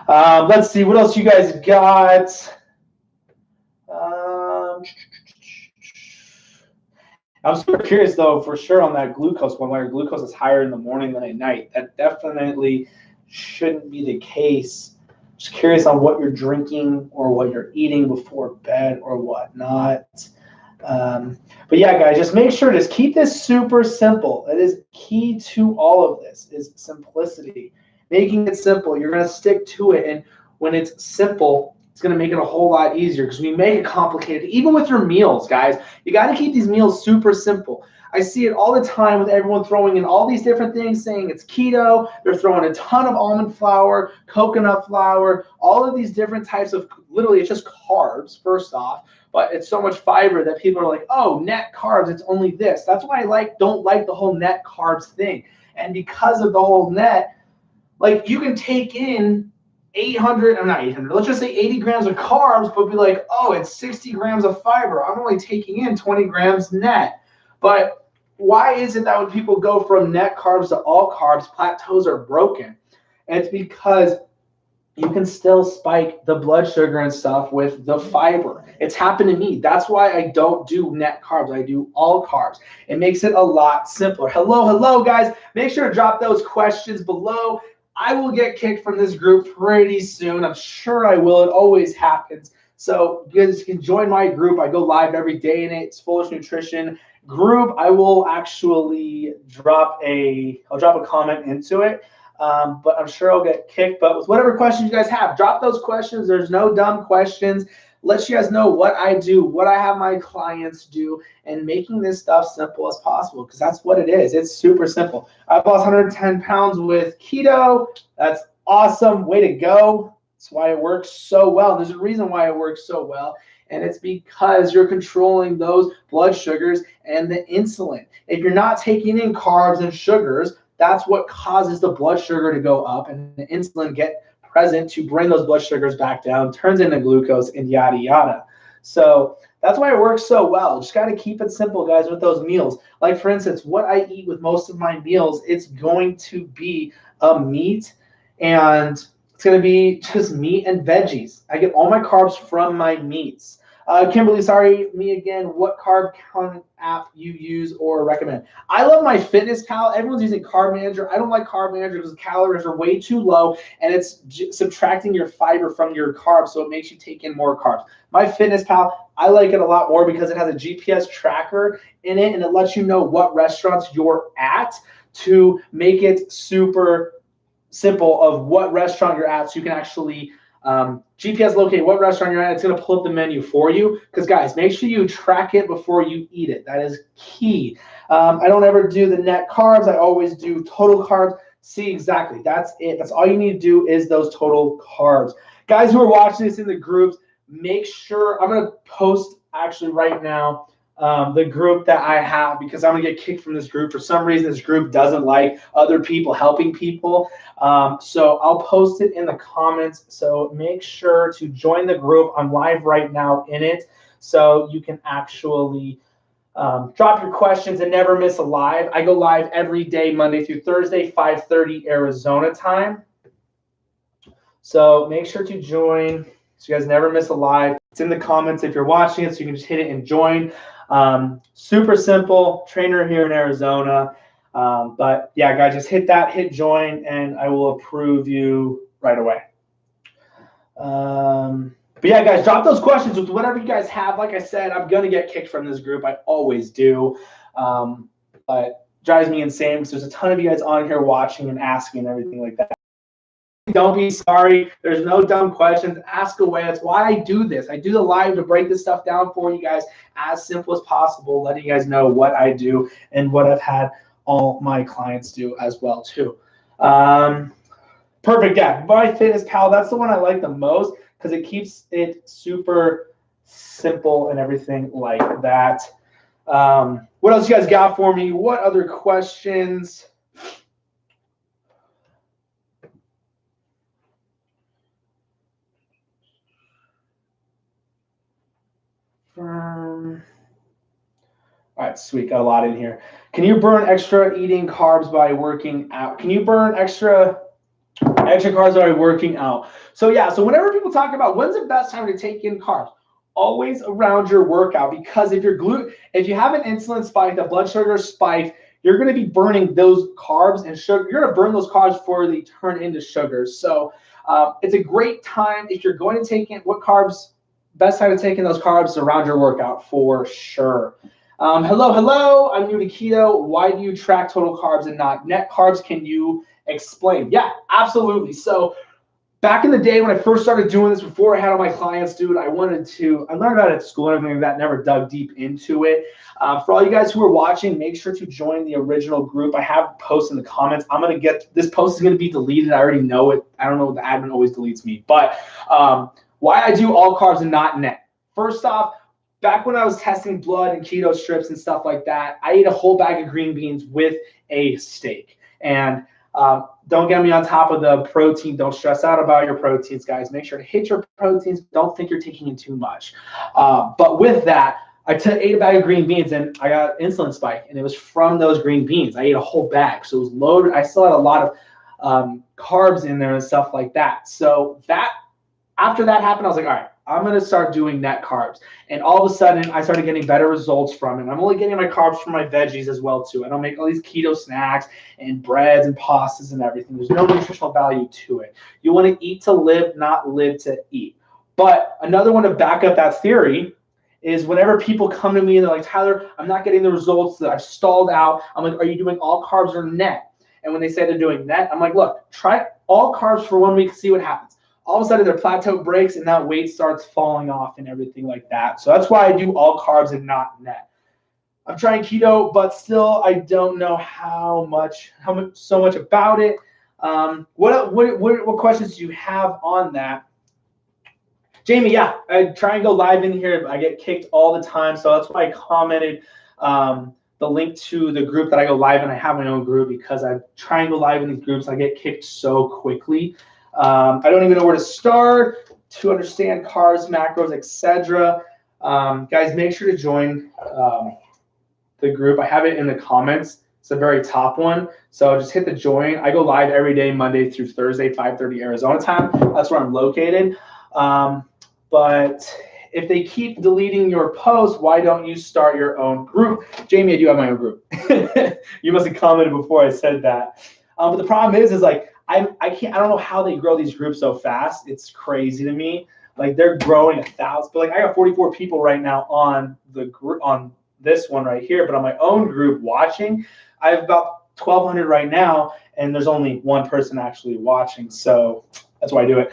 Speaker 1: Let's see, what else you guys got? I'm super curious, though, for sure on that glucose one, why your glucose is higher in the morning than at night. That definitely shouldn't be the case. Just curious on what you're drinking or what you're eating before bed or whatnot. But yeah, guys, just make sure to keep this super simple. It is key to all of this is simplicity. Making it simple. You're going to stick to it. And when it's simple, it's going to make it a whole lot easier, because we make it complicated. Even with your meals, guys, you got to keep these meals super simple. I see it all the time with everyone throwing in all these different things, saying it's keto. They're throwing a ton of almond flour, coconut flour, all of these different types of, literally, it's just carbs, first off. But it's so much fiber that people are like, oh, net carbs, it's only this. That's why I don't like the whole net carbs thing. And because of the whole net, like, you can take in 800, not 800, let's just say 80 grams of carbs, but be like, oh, it's 60 grams of fiber. I'm only taking in 20 grams net. But why is it that when people go from net carbs to all carbs, plateaus are broken? And it's because you can still spike the blood sugar and stuff with the fiber. It's happened to me. That's why I don't do net carbs. I do all carbs. It makes it a lot simpler. Hello, guys. Make sure to drop those questions below. I will get kicked from this group pretty soon. I'm sure I will. It always happens. So you guys can join my group. I go live every day in it. It's Full Nutrition group. I will actually drop a comment into it. But I'm sure I'll get kicked. But with whatever questions you guys have, drop those questions. There's no dumb questions. Let you guys know what I do, what I have my clients do, and making this stuff simple as possible, because that's what it is. It's super simple. I've lost 110 pounds with keto. That's awesome. Way to go. That's why it works so well. There's a reason why it works so well. And it's because you're controlling those blood sugars and the insulin. If you're not taking in carbs and sugars, that's what causes the blood sugar to go up and the insulin get present to bring those blood sugars back down, turns into glucose, and yada, yada. So that's why it works so well. Just got to keep it simple, guys, with those meals. Like, for instance, what I eat with most of my meals, it's going to be a meat, and it's going to be just meat and veggies. I get all my carbs from my meats. Kimberly, sorry, me again. What carb count app you use or recommend? I love my Fitness Pal. Everyone's using Carb Manager. I don't like Carb Manager because the calories are way too low, and it's subtracting your fiber from your carbs, so it makes you take in more carbs. My Fitness Pal, I like it a lot more because it has a GPS tracker in it, and it lets you know what restaurants you're at to make it super simple of what restaurant you're at, so you can actually GPS locate what restaurant you're at. It's going to pull up the menu for you. Because guys, make sure you track it before you eat it. That is key. I don't ever do the net carbs. I always do total carbs. See, exactly. That's it. That's all you need to do is those total carbs. Guys who are watching this in the groups, make sure, I'm going to post actually right now the group that I have, because I'm going to get kicked from this group. For some reason, this group doesn't like other people helping people. So I'll post it in the comments. So make sure to join the group. I'm live right now in it, so you can actually drop your questions and never miss a live. I go live every day, Monday through Thursday, 5:30 Arizona time. So make sure to join so you guys never miss a live. It's in the comments if you're watching it, so you can just hit it and join. Super simple, trainer here in Arizona. But yeah, guys, just hit that, hit join, and I will approve you right away. But yeah, guys, drop those questions with whatever you guys have. Like I said, I'm going to get kicked from this group. I always do. But drives me insane because there's a ton of you guys on here watching and asking and everything like that. Don't be sorry. There's no dumb questions. Ask away. That's why I do this. I do the live to break this stuff down for you guys as simple as possible, letting you guys know what I do and what I've had all my clients do as well too. Perfect. Yeah, MyFitnessPal. That's the one I like the most because it keeps it super simple and everything like that. What else you guys got for me? What other questions? All right, sweet. Got a lot in here. Can you burn extra eating carbs by working out? Can you burn extra carbs by working out? So yeah, so whenever people talk about when's the best time to take in carbs, always around your workout, because if you have an insulin spike, the blood sugar spike, you're going to be burning those carbs and sugar. You're going to burn those carbs before they turn into sugars. So it's a great time if you're going to take in what carbs. Best time to take in those carbs is around your workout for sure. Hello. I'm new to keto. Why do you track total carbs and not net carbs? Can you explain? Yeah, absolutely. So back in the day when I first started doing this, before I had all my clients do it, I learned about it at school and everything like that, never dug deep into it. For all you guys who are watching, make sure to join the original group. I have posts in the comments. This post is going to be deleted. I already know it. I don't know, the admin always deletes me. But why I do all carbs and not net. First off, back when I was testing blood and keto strips and stuff like that, I ate a whole bag of green beans with a steak. And don't get me on top of the protein. Don't stress out about your proteins, guys. Make sure to hit your proteins. Don't think you're taking in too much. But with that, I ate a bag of green beans and I got insulin spike, and it was from those green beans. I ate a whole bag, so it was loaded. I still had a lot of carbs in there and stuff like that. So after that happened, I was like, all right, I'm going to start doing net carbs. And all of a sudden, I started getting better results from it. I'm only getting my carbs from my veggies as well, too. I don't make all these keto snacks and breads and pastas and everything. There's no nutritional value to it. You want to eat to live, not live to eat. But another one to back up that theory is whenever people come to me and they're like, Tyler, I'm not getting the results that I've stalled out. I'm like, are you doing all carbs or net? And when they say they're doing net, I'm like, look, try all carbs for 1 week, see what happens. All of a sudden their plateau breaks and that weight starts falling off and everything like that. So that's why I do all carbs and not net. I'm trying keto, but still I don't know so much about it. What questions do you have on that? Jamie, yeah, I try and go live in here, but I get kicked all the time. So that's why I commented the link to the group that I go live in. I have my own group because I try and go live in these groups. I get kicked so quickly. I don't even know where to start to understand carbs, macros, etc. Guys, make sure to join the group. I have it in the comments. It's the very top one. So just hit the join. I go live every day, Monday through Thursday, 5:30 Arizona time. That's where I'm located. But if they keep deleting your posts, why don't you start your own group? Jamie, I do have my own group. You must have commented before I said that. But the problem is like, I don't know how they grow these groups so fast. It's crazy to me. Like they're growing 1,000, but like I got 44 people right now on the group, on this one right here, but on my own group watching, I have about 1,200 right now, and there's only one person actually watching, so that's why I do it.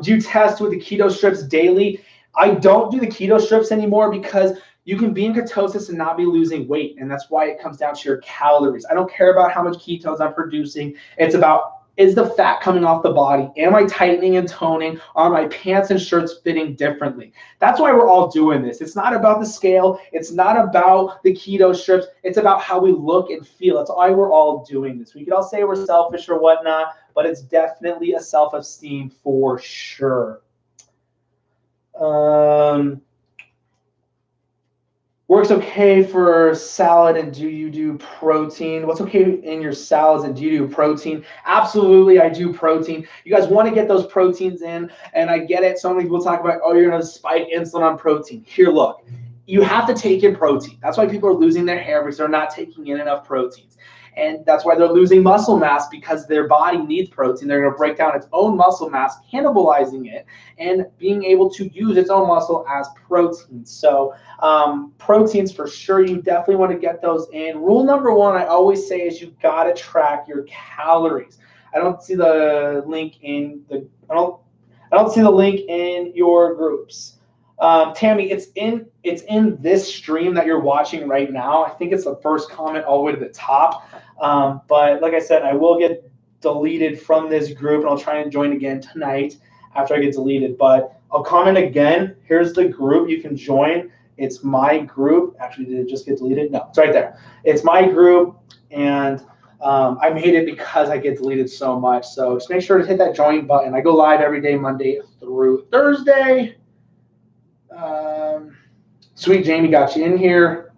Speaker 1: Do you test with the keto strips daily? I don't do the keto strips anymore because you can be in ketosis and not be losing weight, and that's why it comes down to your calories. I don't care about how much ketones I'm producing. It's about, is the fat coming off the body? Am I tightening and toning? Are my pants and shirts fitting differently? That's why we're all doing this. It's not about the scale. It's not about the keto strips. It's about how we look and feel. That's why we're all doing this. We could all say we're selfish or whatnot, but it's definitely a self-esteem for sure. Works okay for salad, and do you do protein? What's okay in your salads, and do you do protein? Absolutely, I do protein. You guys want to get those proteins in, and I get it. So many people talk about, oh, you're going to spike insulin on protein. Here, look, you have to take in protein. That's why people are losing their hair, because they're not taking in enough proteins. And that's why they're losing muscle mass, because their body needs protein. They're going to break down its own muscle mass, cannibalizing it, and being able to use its own muscle as protein. So proteins for sure, you definitely want to get those in. Rule number one, I always say, is you got to track your calories. I don't see the link in the I don't see the link in your groups. Tammy, it's in this stream that you're watching right now. I think it's the first comment all the way to the top. But like I said, I will get deleted from this group, and I'll try and join again tonight after I get deleted. But I'll comment again. Here's the group you can join. It's my group. Actually, did it just get deleted? No, it's right there. It's my group, and I made it because I get deleted so much. So just make sure to hit that join button. I go live every day, Monday through Thursday. Sweet Jamie got you in here.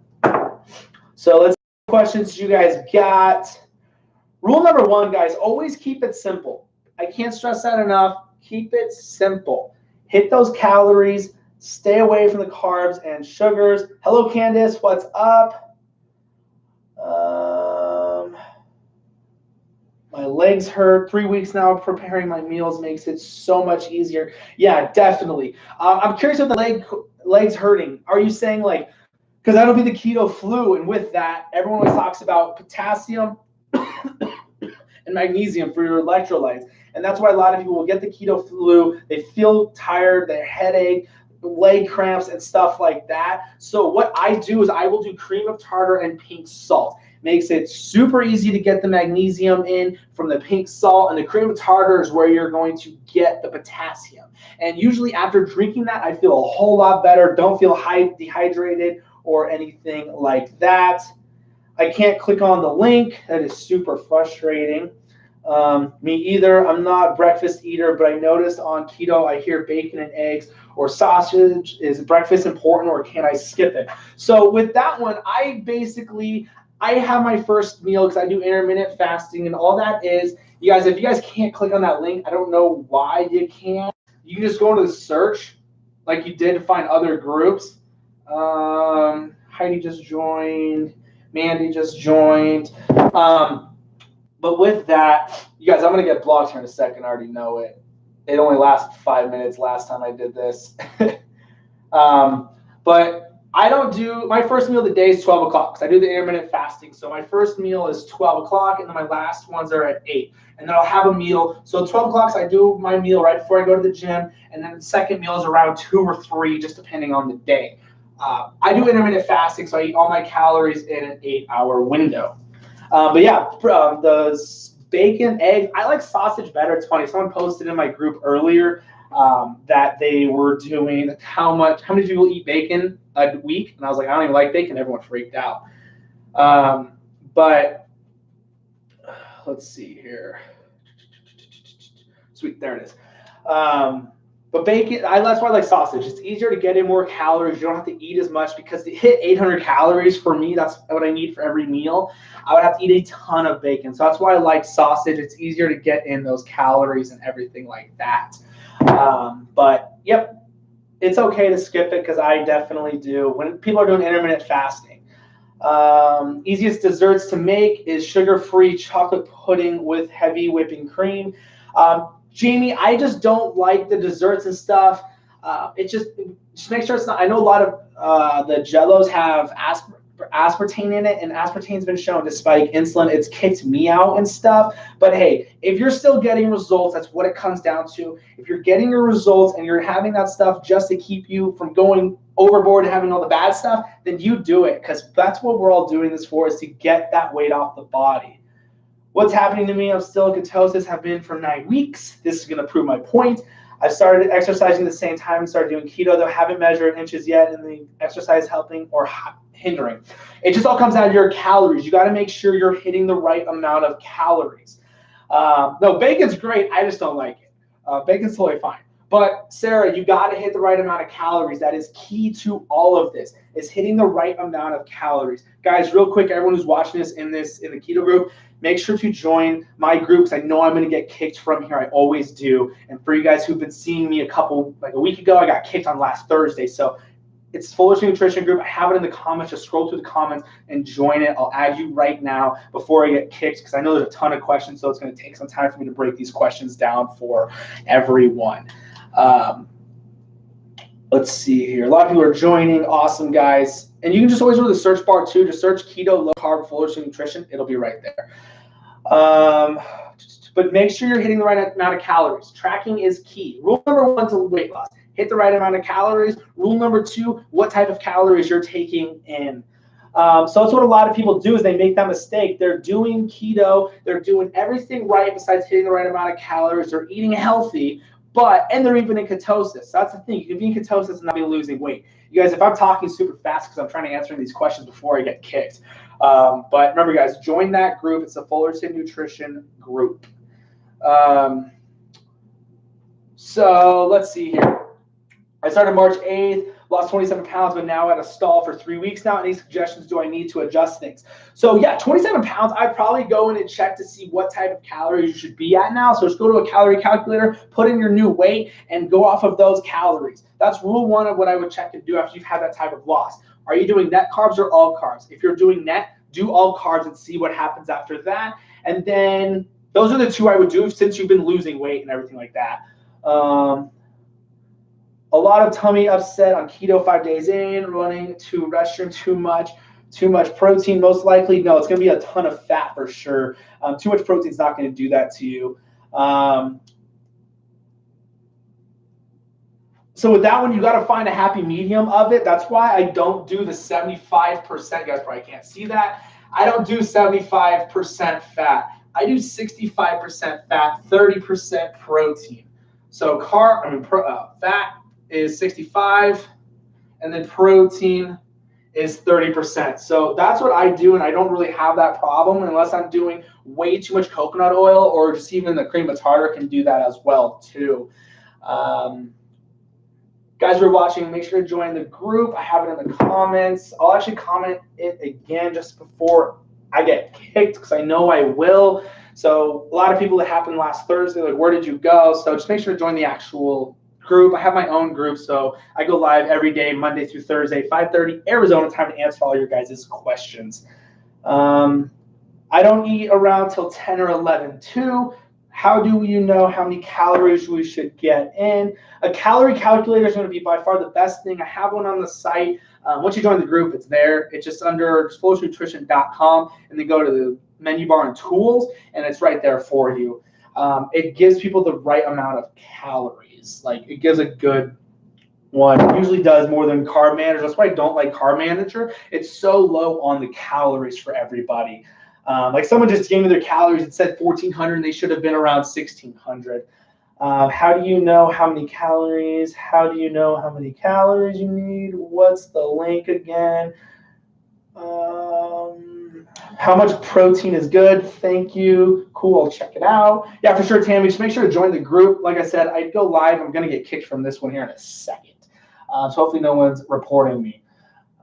Speaker 1: So let's see what questions you guys got. Rule number one, guys, always keep it simple. I can't stress that enough. Keep it simple. Hit those calories. Stay away from the carbs and sugars. Hello, Candace. What's up? My legs hurt. 3 weeks now preparing my meals makes it so much easier. Yeah, definitely. I'm curious about the legs hurting. Are you saying, like, because that'll be the keto flu, and with that, everyone always talks about potassium and magnesium for your electrolytes, and that's why a lot of people will get the keto flu. They feel tired, their headache, leg cramps, and stuff like that. So what I do is I will do cream of tartar and pink salt. Makes it super easy to get the magnesium in from the pink salt, and the cream of tartar is where you're going to get the potassium. And usually after drinking that, I feel a whole lot better. Don't feel dehydrated or anything like that. I can't click on the link. That is super frustrating. Me either. I'm not a breakfast eater, but I noticed on keto I hear bacon and eggs or sausage. Is breakfast important, or can I skip it? So with that one, I have my first meal because I do intermittent fasting, and all that is, you guys, if you guys can't click on that link, I don't know why you can't. You can just go into the search like you did to find other groups. Heidi just joined. Mandy just joined. But with that, you guys, I'm going to get blocked here in a second. I already know it. It only lasted 5 minutes last time I did this. But I don't do, my first meal of the day is 12 o'clock because I do the intermittent fasting. So my first meal is 12 o'clock, and then my last ones are at 8. And then I'll have a meal. So 12 o'clock, I do my meal right before I go to the gym. And then the second meal is around 2 or 3, just depending on the day. I do intermittent fasting, so I eat all my calories in an 8-hour window. But yeah, the bacon, eggs, I like sausage better. It's funny. Someone posted in my group earlier that they were doing how many people eat bacon a week, and I was like, I don't even like bacon. Everyone freaked out. But let's see here. Sweet, there it is. But bacon, that's why I like sausage. It's easier to get in more calories. You don't have to eat as much, because to hit 800 calories for me, that's what I need for every meal. I would have to eat a ton of bacon. So that's why I like sausage. It's easier to get in those calories and everything like that. But yep, it's okay to skip it because I definitely do. When people are doing intermittent fasting, easiest desserts to make is sugar-free chocolate pudding with heavy whipping cream. Jamie, I just don't like the desserts and stuff. It just make sure it's not. I know a lot of the Jellos have aspartame in it, and aspartame's been shown to spike insulin. It's kicked me out and stuff. But hey, if you're still getting results, that's what it comes down to. If you're getting your results and you're having that stuff just to keep you from going overboard and having all the bad stuff, then you do it, because that's what we're all doing this for, is to get that weight off the body. What's happening to me? I'm still in ketosis, have been for 9 weeks. This is going to prove my point. I started exercising at the same time and started doing keto, though haven't measured inches yet, and the exercise helping or hindering. It just all comes down to your calories. You got to make sure you're hitting the right amount of calories. No, bacon's great. I just don't like it. Bacon's totally fine. But Sarah, you got to hit the right amount of calories. That is key to all of this, is hitting the right amount of calories. Guys, real quick, everyone who's watching this in the keto group, make sure to join my group, because I know I'm going to get kicked from here. I always do. And for you guys who've been seeing me a week ago, I got kicked on last Thursday. So it's Foolish Nutrition Group. I have it in the comments. Just scroll through the comments and join it. I'll add you right now before I get kicked, because I know there's a ton of questions. So it's going to take some time for me to break these questions down for everyone. Let's see here. A lot of people are joining. Awesome, guys. And you can just always go to the search bar too. Just search keto, low carb, Foolish Nutrition. It'll be right there. But make sure you're hitting the right amount of calories. Tracking is key. Rule number 1 to weight loss: hit the right amount of calories. Rule number 2, what type of calories you're taking in. So that's what a lot of people do, is they make that mistake. They're doing keto. They're doing everything right besides hitting the right amount of calories. They're eating healthy, and they're even in ketosis. So that's the thing. You can be in ketosis and not be losing weight. You guys, if I'm talking super fast, because I'm trying to answer these questions before I get kicked. But remember, guys, join that group. It's a Fullerton Nutrition group. So let's see here. I started March 8th, lost 27 pounds, but now at a stall for 3 weeks now. Any suggestions do I need to adjust things? So yeah, 27 pounds, I'd probably go in and check to see what type of calories you should be at now. So just go to a calorie calculator, put in your new weight, and go off of those calories. That's rule 1 of what I would check to do after you've had that type of loss. Are you doing net carbs or all carbs? If you're doing net, do all carbs and see what happens after that. And then those are the 2 I would do since you've been losing weight and everything like that. A lot of tummy upset on keto 5 days in, running to restroom too much protein, most likely. No, it's going to be a ton of fat for sure. Too much protein is not going to do that to you. So with that one, you got to find a happy medium of it. That's why I don't do the 75%. You guys probably can't see that. I don't do 75% fat. I do 65% fat, 30% protein. So fat is 65, and then protein is 30%. So that's what I do, and I don't really have that problem unless I'm doing way too much coconut oil, or just even the cream of tartar can do that as well too. Guys who are watching, make sure to join the group. I have it in the comments. I'll actually comment it again just before I get kicked, because I know I will. So a lot of people that happened last Thursday, like, where did you go? So just make sure to join the actual group. I have my own group, so I go live every day, Monday through Thursday, 5:30 Arizona time, to answer all your guys' questions. I don't eat around till 10 or 11 too. How do you know how many calories we should get in? A calorie calculator is going to be by far the best thing. I have one on the site. Once you join the group, it's there. It's just under explosivenutrition.com, and then go to the menu bar and tools, and it's right there for you. It gives people the right amount of calories. Like, it gives a good one. It usually does more than Carb Manager. That's why I don't like Carb Manager. It's so low on the calories for everybody. Like, someone just gave me their calories. It said 1,400, and they should have been around 1,600. How do you know how many calories? How do you know how many calories you need? What's the link again? How much protein is good? Thank you. Cool, I'll check it out. Yeah, for sure, Tammy. Just make sure to join the group. Like I said, I'd go live. I'm going to get kicked from this one here in a second. So hopefully no one's reporting me.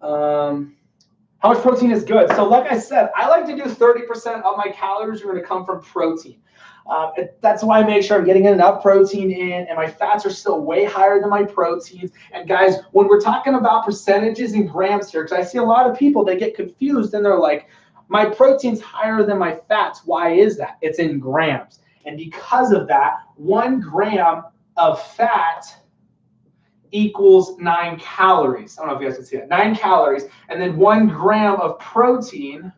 Speaker 1: How much protein is good? So like I said, I like to do 30% of my calories are going to come from protein. That's why I make sure I'm getting enough protein in, and my fats are still way higher than my proteins. And guys, when we're talking about percentages and grams here, because I see a lot of people, they get confused and they're like, my protein's higher than my fats. Why is that? It's in grams. And because of that, 1 gram of fat equals 9 calories. I don't know if you guys can see that. 9 calories. And then 1 gram of protein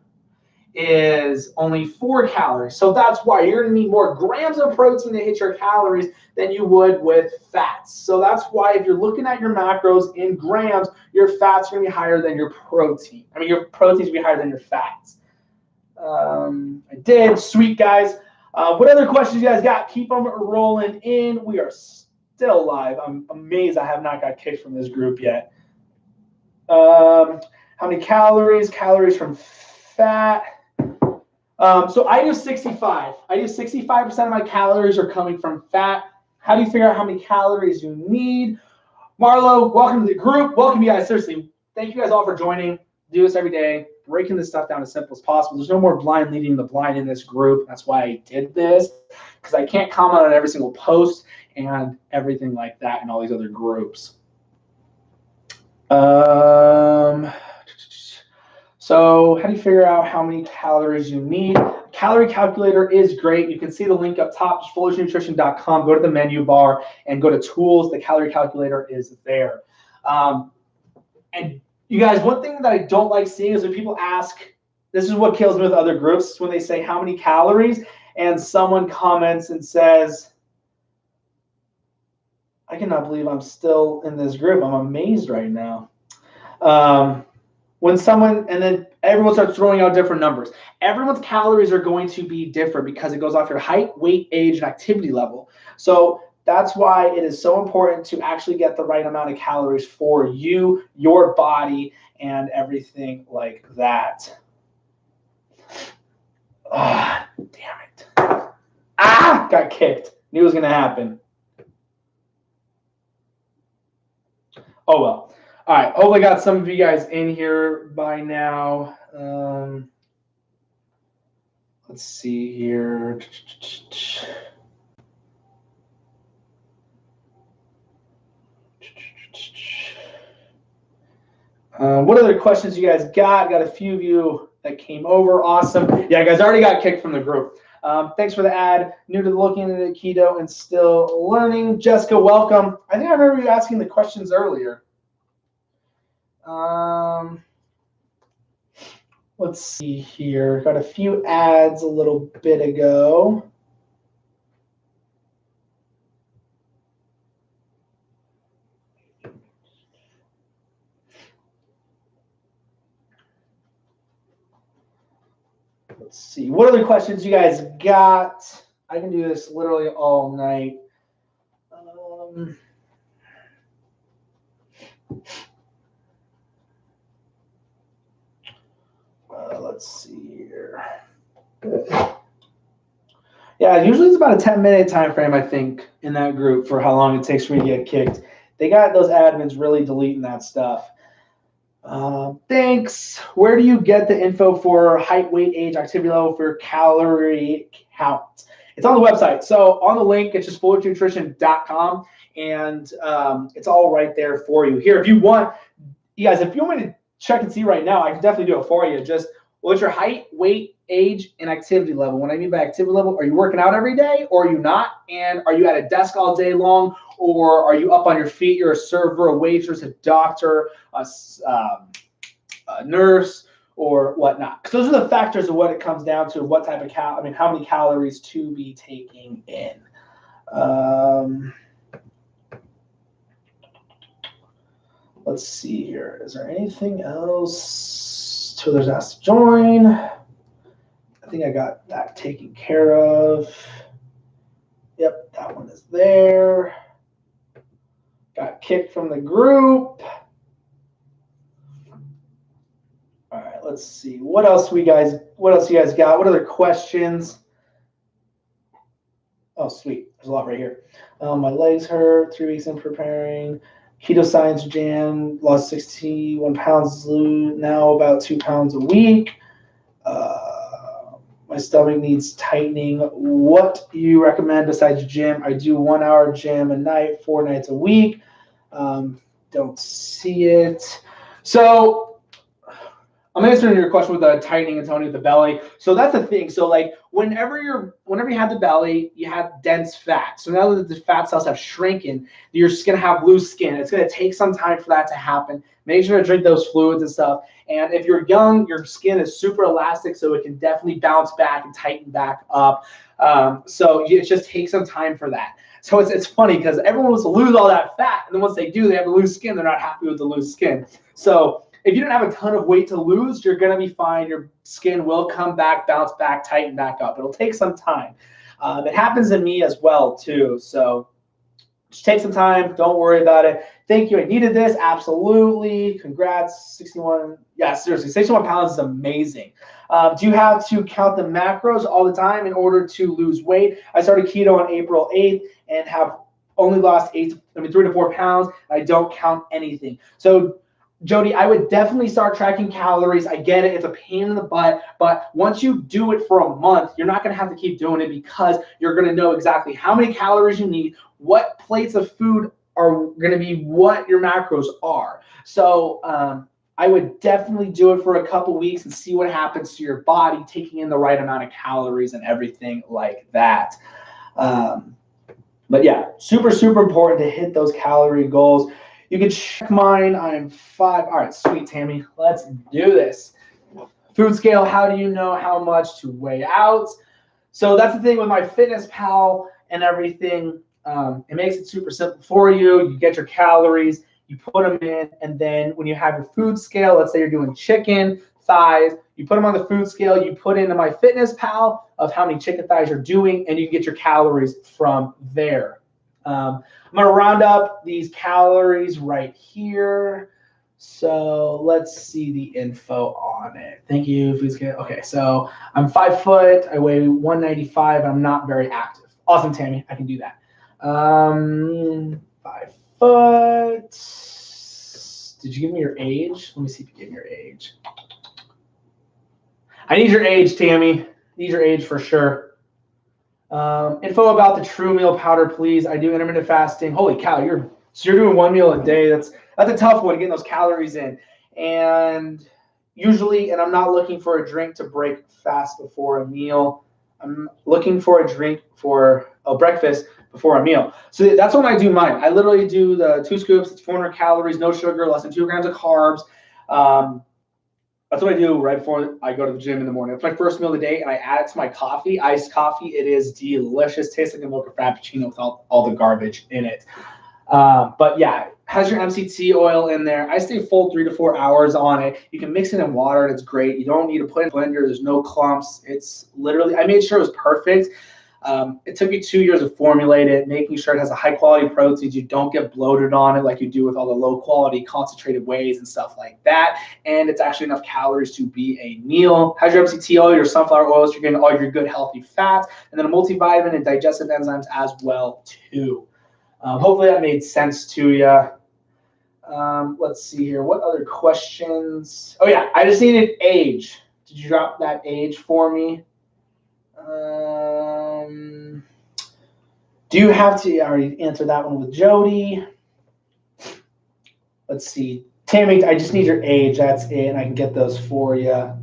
Speaker 1: is only 4 calories. So that's why you're going to need more grams of protein to hit your calories than you would with fats. So that's why if you're looking at your macros in grams, your fats are going to be higher than your protein. I mean, your protein's going to be higher than your fats. I did. Sweet, guys. What other questions you guys got? Keep them rolling in. We are still live. I'm amazed I have not got kicked from this group yet. How many calories? Calories from fat. So I do 65. I do 65% of my calories are coming from fat. How do you figure out how many calories you need? Marlo, welcome to the group. Welcome, you guys. Seriously, thank you guys all for joining. Do this every day, breaking this stuff down as simple as possible. There's no more blind leading the blind in this group. That's why I did this, because I can't comment on every single post and everything like that in all these other groups. So how do you figure out how many calories you need? Calorie calculator is great. You can see the link up top, FolishNutrition.com. Go to the menu bar and go to tools. The calorie calculator is there. And you guys, one thing that I don't like seeing is when people ask, this is what kills me with other groups, when they say how many calories, and someone comments and says, I cannot believe I'm still in this group. I'm amazed right now. When someone, and then everyone starts throwing out different numbers. Everyone's calories are going to be different because it goes off your height, weight, age, and activity level. So that's why it is so important to actually get the right amount of calories for you, your body, and everything like that. Ah, oh, damn it. Ah, got kicked. Knew it was going to happen. Oh, well. All right, hopefully I got some of you guys in here by now. Let's see here. What other questions you guys got? Got a few of you that came over. Awesome. Yeah, guys, already got kicked from the group. Thanks for the ad. New to looking into keto and still learning. Jessica, welcome. I think I remember you asking the questions earlier. Let's see here. Got a few ads a little bit ago. Let's see. What other questions you guys got? I can do this literally all night. Let's see here. Yeah, usually it's about a 10-minute time frame, I think, in that group for how long it takes for me to get kicked. They got those admins really deleting that stuff. Thanks. Where do you get the info for height, weight, age, activity level for calorie count? It's on the website. So on the link, it's just FolishNutrition.com, and it's all right there for you. Here, if you want, you guys, if you want me to check and see right now, I can definitely do it for you. Just what's your height, weight, age, and activity level? What I mean by activity level, are you working out every day or are you not? And are you at a desk all day long, or are you up on your feet? You're a server, a waitress, a doctor, a nurse, or whatnot. Because those are the factors of what it comes down to, what type of how many calories to be taking in. Let's see here. Is there anything else? Twiller's asked to join. I think I got that taken care of. Yep, that one is there. Got kicked from the group. All right, let's see. What else you guys got? What other questions? Oh, sweet. There's a lot right here. My legs hurt. 3 weeks in preparing. Keto Science Jam. Lost 61 pounds. Now about 2 pounds a week. My stomach needs tightening. What do you recommend besides gym? I do 1 hour gym a night, 4 nights a week. Don't see it. So I'm answering your question with the tightening and toning of the belly. So that's the thing. So like whenever you have the belly, you have dense fat. So now that the fat cells have shrinking, you're just gonna have loose skin. It's gonna take some time for that to happen. Make sure to drink those fluids and stuff. And if you're young, your skin is super elastic, so it can definitely bounce back and tighten back up. So it just takes some time for that. So it's funny because everyone wants to lose all that fat, and then once they do, they have the loose skin. They're not happy with the loose skin. So if you don't have a ton of weight to lose, you're going to be fine. Your skin will come back, bounce back, tighten back up. It'll take some time. It happens to me as well, too. So just take some time. Don't worry about it. Thank you. I needed this. Absolutely. Congrats. 61. Yeah, seriously. 61 pounds is amazing. Do you have to count the macros all the time in order to lose weight? I started keto on April 8th and have only lost 3 to 4 pounds. I don't count anything. So Jody, I would definitely start tracking calories. I get it. It's a pain in the butt. But once you do it for a month, you're not going to have to keep doing it because you're going to know exactly how many calories you need, what plates of food are going to be what your macros are. So I would definitely do it for a couple weeks and see what happens to your body, taking in the right amount of calories and everything like that. But yeah, super, super important to hit those calorie goals. You can check mine. I'm 5. All right, sweet, Tammy. Let's do this. Food scale, how do you know how much to weigh out? So that's the thing with my Fitness Pal and everything. It makes it super simple for you. You get your calories, you put them in, and then when you have your food scale, let's say you're doing chicken, thighs, you put them on the food scale, you put into my Fitness Pal of how many chicken thighs you're doing, and you can get your calories from there. I'm going to round up these calories right here. So let's see the info on it. Thank you, food scale. Okay, so I'm 5 foot. I weigh 195. I'm not very active. Awesome, Tammy. I can do that. 5 foot. Did you give me your age? Let me see if you gave me your age. I need your age, Tammy. I need your age for sure. Info about the True Meal powder, please. I do intermittent fasting. Holy cow, you're doing 1 meal a day. That's a tough one, getting those calories in. And usually, and I'm not looking for a drink to break fast before a meal. I'm looking for a drink for a breakfast before a meal. So that's when I do mine. I literally do the 2 scoops. It's 400 calories, no sugar, less than 2 grams of carbs. That's what I do right before I go to the gym in the morning. It's my first meal of the day, and I add it to my coffee, iced coffee. It is delicious. Tastes like a mocha frappuccino with all the garbage in it. But yeah, has your MCT oil in there. I stay full 3 to 4 hours on it. You can mix it in water, and it's great. You don't need to put it in a blender. There's no clumps. It's literally, I made sure it was perfect. It took me 2 years to formulate it, making sure it has a high quality proteins. You don't get bloated on it like you do with all the low quality concentrated wheys and stuff like that. And it's actually enough calories to be a meal. Has your MCT oil, your sunflower oils, you're getting all your good healthy fats, and then a multivitamin and digestive enzymes as well too. Hopefully that made sense to you. Let's see here. What other questions? Oh yeah, I just needed age. Did you drop that age for me? Do you have to? I already answered that one with Jody. Let's see. Tammy, I just need your age. That's it. And I can get those for you.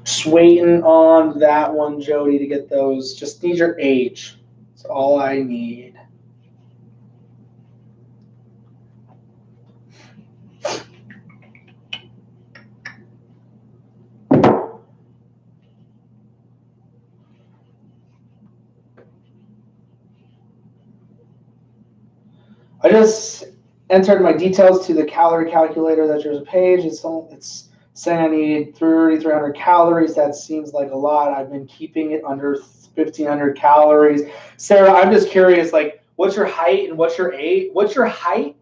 Speaker 1: Just waiting on that one, Jody, to get those. Just need your age. That's all I need. I just entered my details to the calorie calculator. That there's a page. It's saying I need 3,300 calories. That seems like a lot. I've been keeping it under 1,500 calories. Sarah, I'm just curious, like, what's your height and what's your age? What's your height,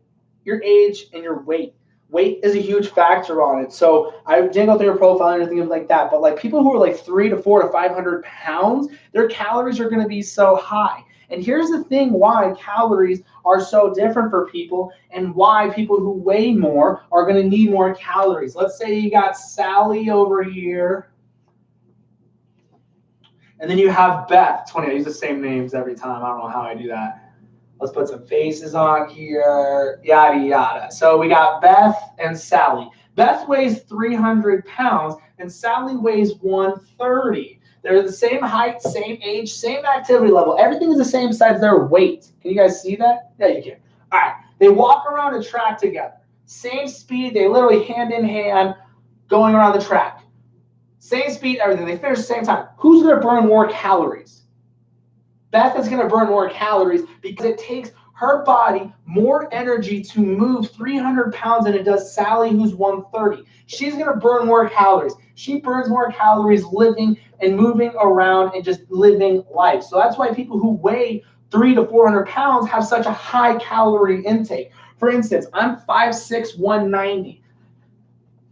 Speaker 1: your age, and your weight? Weight is a huge factor on it. So I didn't go through your profile or anything like that, but like people who are like 300 to 400 to 500 pounds, their calories are going to be so high. And here's the thing why calories are so different for people and why people who weigh more are going to need more calories. Let's say you got Sally over here. And then you have Beth. It's funny, I use the same names every time. I don't know how I do that. Let's put some faces on here, yada, yada. So we got Beth and Sally. Beth weighs 300 pounds and Sally weighs 130. They're the same height, same age, same activity level. Everything is the same besides their weight. Can you guys see that? Yeah, you can. All right. They walk around a track together. Same speed. They literally hand in hand going around the track. Same speed, everything. They finish at the same time. Who's going to burn more calories? Beth is going to burn more calories because it takes her body more energy to move 300 pounds than it does Sally, who's 130. She's going to burn more calories. She burns more calories living and moving around and just living life. So that's why people who weigh 300 to 400 pounds have such a high calorie intake. For instance, I'm 5'6", 190.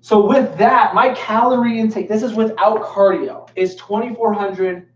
Speaker 1: So with that, my calorie intake, this is without cardio, is 2,400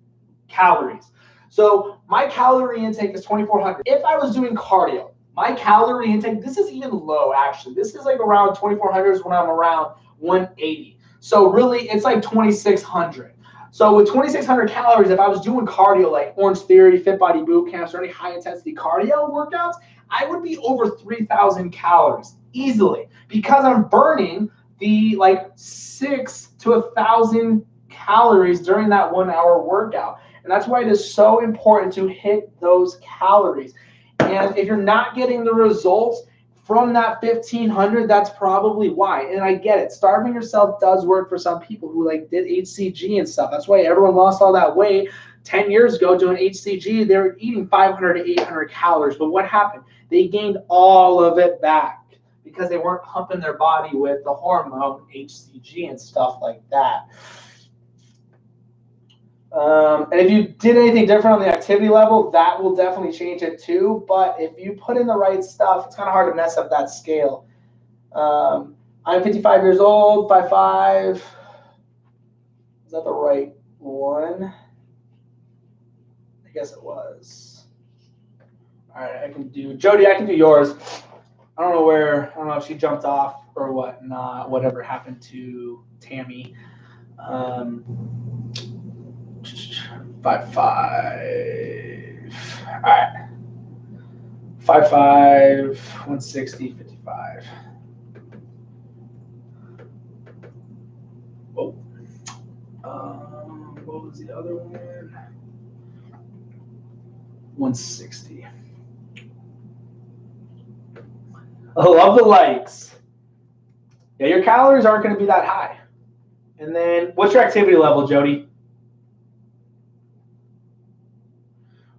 Speaker 1: calories. So my calorie intake is 2,400. If I was doing cardio, my calorie intake, this is even low actually. This is like around 2,400 when I'm around 180. So really it's like 2,600. So with 2,600 calories, if I was doing cardio like Orange Theory, Fit Body Boot Camps, or any high intensity cardio workouts, I would be over 3,000 calories easily because I'm burning the like 6 to 1,000 calories during that 1 hour workout. And that's why it is so important to hit those calories. And if you're not getting the results from that 1,500, that's probably why. And I get it. Starving yourself does work for some people who like did HCG and stuff. That's why everyone lost all that weight 10 years ago doing HCG. They were eating 500 to 800 calories. But what happened? They gained all of it back because they weren't pumping their body with the hormone HCG and stuff like that. And if you did anything different on the activity level, that will definitely change it too. But if you put in the right stuff, it's kind of hard to mess up that scale. I'm 55 years old, 5'5". Is that the right one? I guess it was. All right, I can do, Jody, I can do yours. I don't know if she jumped off or whatnot, whatever happened to Tammy. 5'5". All right. 5'5", 160, 55. Oh. What was the other one? 160. I love the likes. Yeah, your calories aren't going to be that high. And then, what's your activity level, Jody?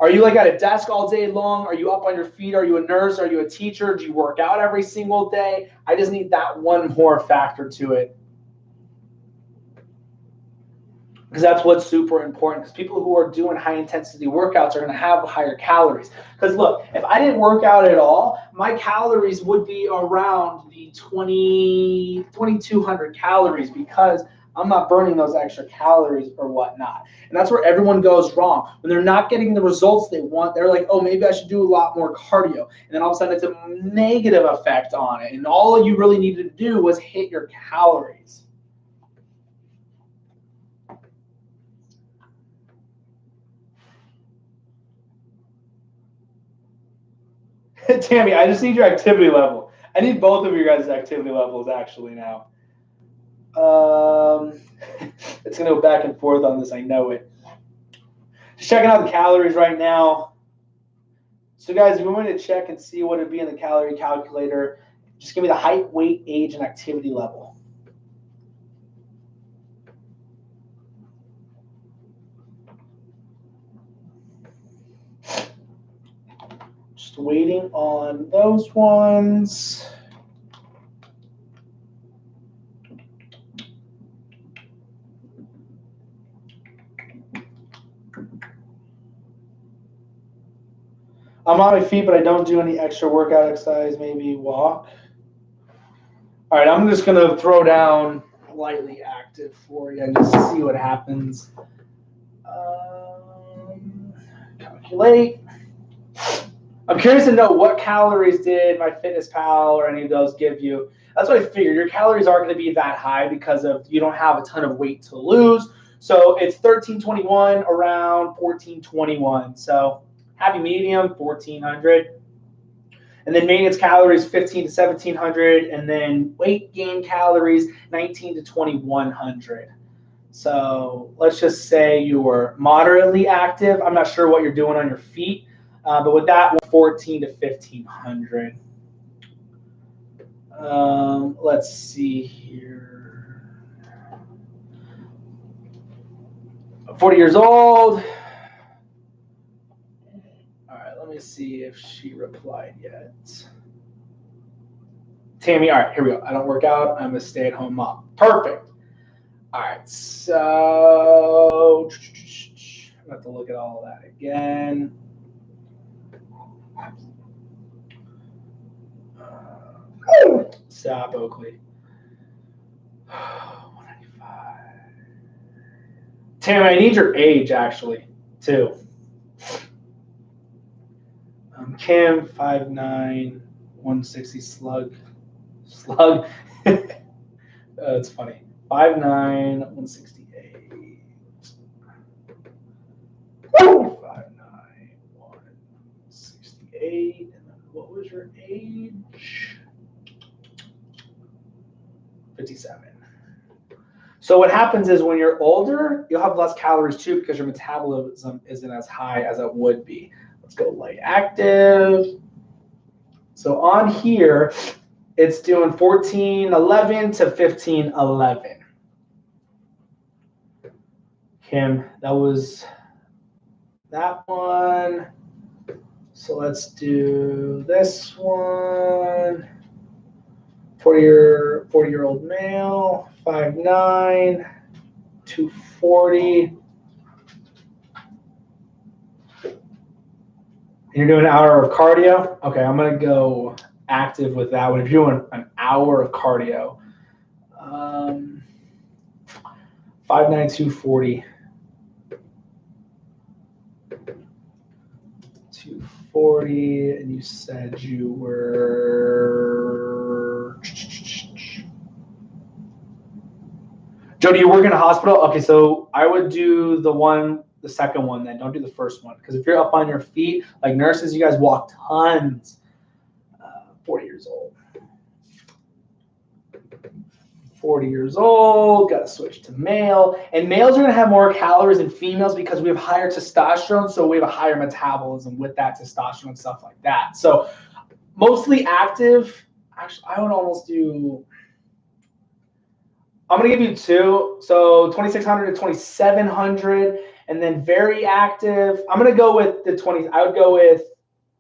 Speaker 1: Are you like at a desk all day long? Are you up on your feet? Are you a nurse? Are you a teacher? Do you work out every single day? I just need that one more factor to it. Because that's what's super important. Because people who are doing high intensity workouts are going to have higher calories. Because look, if I didn't work out at all, my calories would be around the 2,200 calories because I'm not burning those extra calories or whatnot. And that's where everyone goes wrong. When they're not getting the results they want, they're like, oh, maybe I should do a lot more cardio. And then all of a sudden it's a negative effect on it. And all you really needed to do was hit your calories. Tammy, I just need your activity level. I need both of your guys' activity levels actually now. It's going to go back and forth on this. I know it. Just checking out the calories right now. So guys, if you want me to check and see what it'd be in the calorie calculator, just give me the height, weight, age, and activity level. Just waiting on those ones. I'm on my feet, but I don't do any extra workout exercise, maybe walk. All right, I'm just going to throw down lightly active for you and just see what happens. Calculate. I'm curious to know what calories did MyFitnessPal or any of those give you. That's what I figured. Your calories aren't going to be that high because of you don't have a ton of weight to lose. So it's 1321 around 1421. So happy medium, 1400. And then maintenance calories, 15 to 1700. And then weight gain calories, 19 to 2100. So let's just say you were moderately active. I'm not sure what you're doing on your feet, but with that, 14 to 1500. Let's see here. 40 years old. All right, let me see if she replied yet. Tammy, all right, here we go. I don't work out. I'm a stay-at-home mom. Perfect. All right, so I have to look at all of that again. Stop, Oakley. 195. Tammy, I need your age, actually, too. Kim, 5'9", 160 slug. That's funny. 5'9", 168. 5'9", 168. And then what was your age? 57. So what happens is when you're older, you'll have less calories too because your metabolism isn't as high as it would be. Let's go light active. So on here, it's doing 1411 to 1511. Kim, that was that one. So let's do this one. 40-year-old male, 5'9", 240. You're doing an hour of cardio? Okay, I'm going to go active with that one. If you're doing an hour of cardio, 5'9", 240. 240, and you said you were... Jody, you work in a hospital? Okay, so I would do the second one then. Don't do the first one. Because if you're up on your feet, like nurses, you guys walk tons. 40 years old. 40 years old, got to switch to male. And males are going to have more calories than females because we have higher testosterone, so we have a higher metabolism with that testosterone and stuff like that. So mostly active, actually, I would almost do... I'm going to give you two. So 2,600 to 2,700. And then very active. I'm going to go with the 20. I would go with,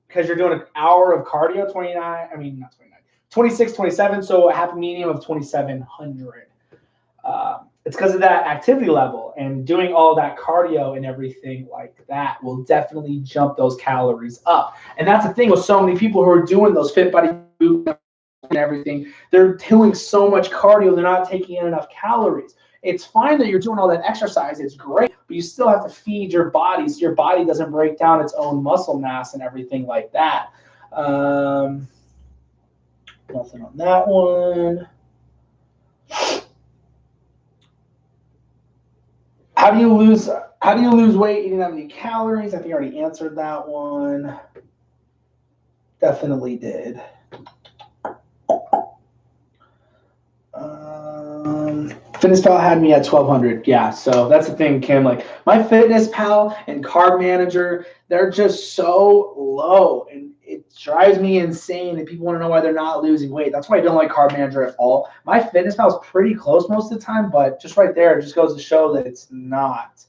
Speaker 1: because you're doing an hour of cardio, 26, 27. So a happy medium of 2,700. It's because of that activity level. And doing all that cardio and everything like that will definitely jump those calories up. And that's the thing with so many people who are doing those fit body and everything, they're doing so much cardio, they're not taking in enough calories. It's fine that you're doing all that exercise, it's great, but you still have to feed your body so your body doesn't break down its own muscle mass and everything like that. Nothing on that one. How do you lose weight eating that many calories? I think I already answered that one. Definitely did. Fitness Pal had me at 1,200. Yeah, so that's the thing, Kim. Like my Fitness Pal and Carb Manager, they're just so low, and it drives me insane. And people want to know why they're not losing weight. That's why I don't like Carb Manager at all. My Fitness Pal is pretty close most of the time, but just right there, it just goes to show that it's not.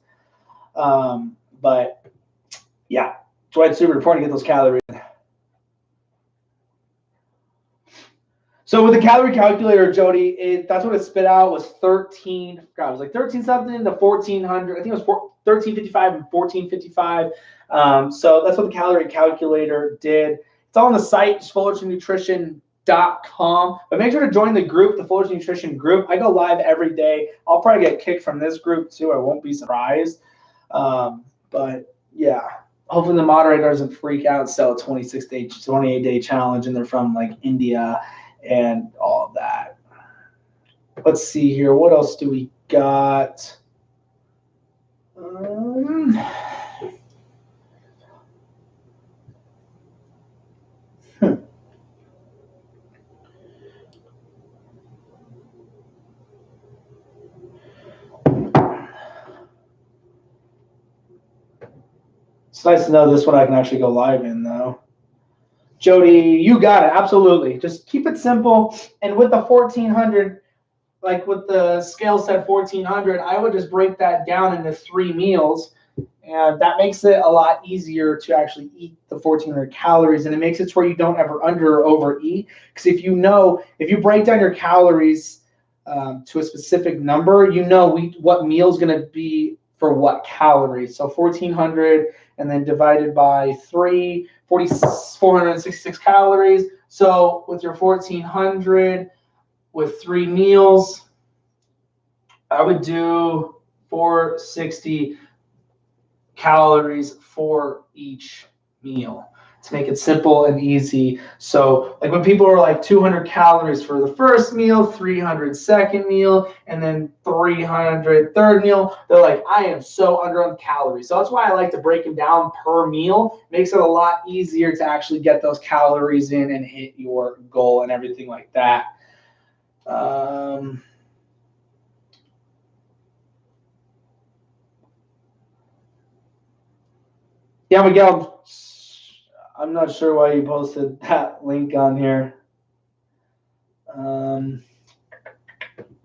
Speaker 1: But yeah, that's why it's super important to get those calories. So with the calorie calculator, Jody, that's what it spit out was 13. God, it was like 13 something to 1,400. I think it was 1355 and 1455. So that's what the calorie calculator did. It's all on the site, fullertonnutrition.com. But make sure to join the group, the Fullerton Nutrition group. I go live every day. I'll probably get kicked from this group too. I won't be surprised. But yeah, hopefully the moderator doesn't freak out and sell a 28-day challenge, and they're from like India and all of that. Let's see here. What else do we got? Um, It's nice to know this one I can actually go live in, though. Jody, you got it. Absolutely. Just keep it simple. And with the 1400, like with the scale set 1400, I would just break that down into 3 meals. And that makes it a lot easier to actually eat the 1400 calories. And it makes it to where you don't ever under or overeat. Because if you break down your calories to a specific number, you know what meal is going to be for what calories. So 1400 and then divided by 3, 466 calories. So with your 1400 with 3 meals, I would do 460 calories for each meal to make it simple and easy. So like when people are like 200 calories for the first meal, 300 second meal, and then 300 third meal, they're like, I am so under on calories. So that's why I like to break them down per meal. Makes it a lot easier to actually get those calories in and hit your goal and everything like that. Yeah, Miguel, I'm not sure why you posted that link on here. When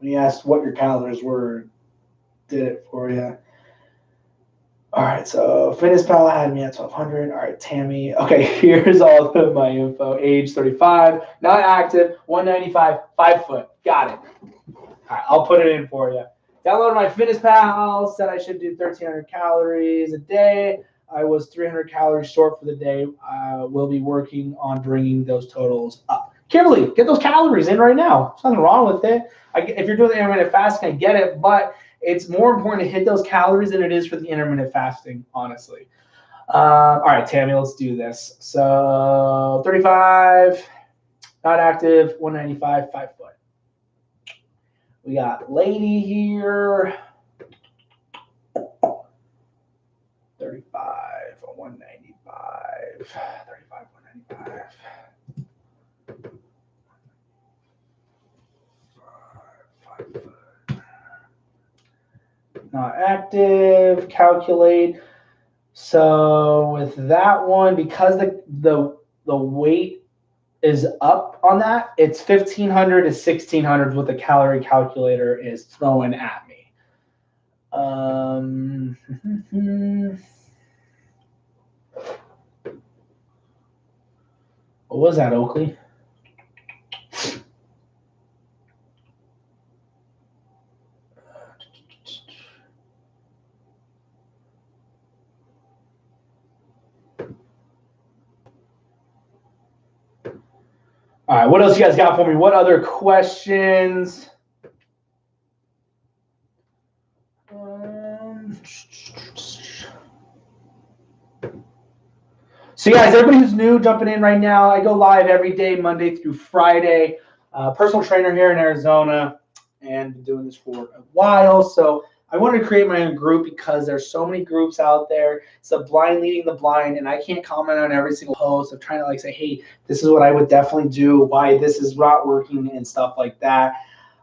Speaker 1: you asked what your calories were, did it for you. All right, so FitnessPal had me at 1200. All right, Tammy. Okay, here's all of my info. Age 35, not active, 195, 5 foot. Got it. All right, I'll put it in for you. Downloaded my FitnessPal, said I should do 1,300 calories a day. I was 300 calories short for the day. We'll be working on bringing those totals up. Kimberly, get those calories in right now. There's nothing wrong with it. If you're doing the intermittent fasting, I get it, but it's more important to hit those calories than it is for the intermittent fasting, honestly. All right, Tammy, let's do this. So 35, not active, 195, 5 foot. We got lady here. 35, 195, 35, 195. Not active, calculate. So with that one, because the weight is up on that, it's 1,500 to 1,600 what the calorie calculator is throwing at me. What was that, Oakley? All right, what else you guys got for me? What other questions? So guys, everybody who's new jumping in right now, I go live every day, Monday through Friday. Personal trainer here in Arizona, and been doing this for a while. So I wanted to create my own group because there's so many groups out there. It's a blind leading the blind, and I can't comment on every single post. I'm trying to like say, hey, this is what I would definitely do, why this is not working, and stuff like that.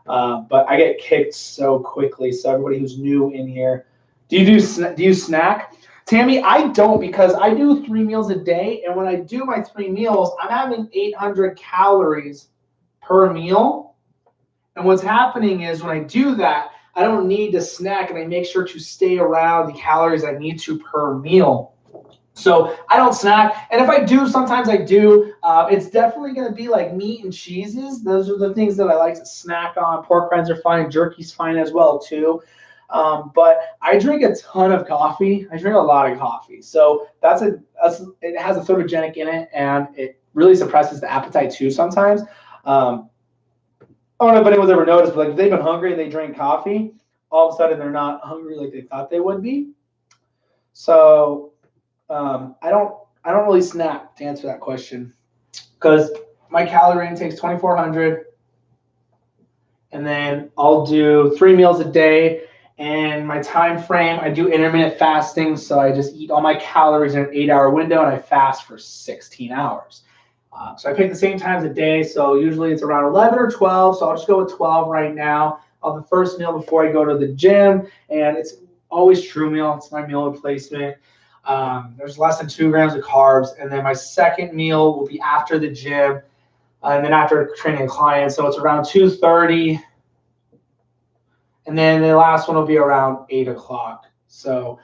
Speaker 1: But I get kicked so quickly. So everybody who's new in here, do you snack? Tammy, I don't, because I do 3 meals a day, and when I do my 3 meals, I'm having 800 calories per meal. And what's happening is when I do that, I don't need to snack, and I make sure to stay around the calories I need to per meal. So I don't snack, and if I do, sometimes I do. It's definitely going to be like meat and cheeses. Those are the things that I like to snack on. Pork rinds are fine. Jerky's fine as well too. But I drink a ton of coffee. I drink a lot of coffee. So it has a photogenic in it, and it really suppresses the appetite too sometimes. I don't know if anyone's ever noticed, but like if they've been hungry and they drink coffee, all of a sudden they're not hungry like they thought they would be. So I don't really snack, to answer that question, because my calorie intake is 2,400, and then I'll do 3 meals a day. And my time frame, I do intermittent fasting, so I just eat all my calories in an 8-hour window, and I fast for 16 hours. So I pick the same times of day, so usually it's around 11 or 12, so I'll just go with 12 right now. I'll have the first meal before I go to the gym, and it's always True Meal. It's my meal replacement. There's less than 2 grams of carbs, and then my second meal will be after the gym, and then after training a client, so it's around 2:30. And then the last one will be around 8 o'clock. So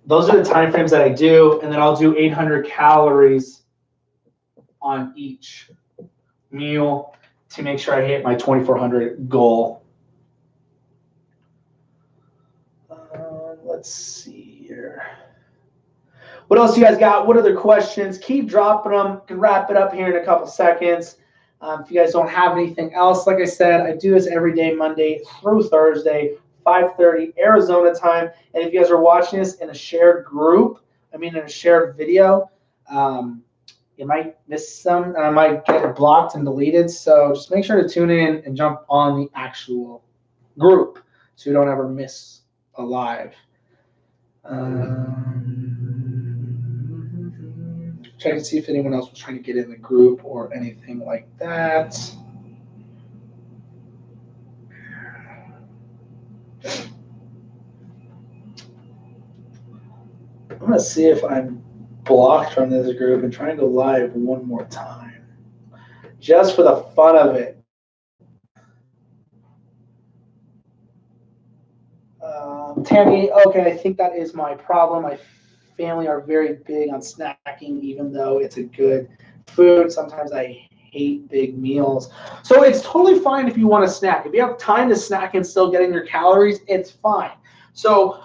Speaker 1: those are the time frames that I do. And then I'll do 800 calories on each meal to make sure I hit my 2,400 goal. Let's see here. What else you guys got? What other questions? Keep dropping them. Can wrap it up here in a couple seconds. If you guys don't have anything else, like I said, I do this every day, Monday through Thursday, 5:30 Arizona time. And if you guys are watching this in a shared group, in a shared video, you might miss some, and I might get it blocked and deleted. So just make sure to tune in and jump on the actual group so you don't ever miss a live. Check to see if anyone else was trying to get in the group or anything like that. I'm going to see if I'm blocked from this group and try and go live one more time. Just for the fun of it. Tammy, okay, I think that is my problem. My family are very big on snacking, even though it's a good food. Sometimes I hate big meals. So it's totally fine if you want to snack. If you have time to snack and still get in your calories, it's fine. So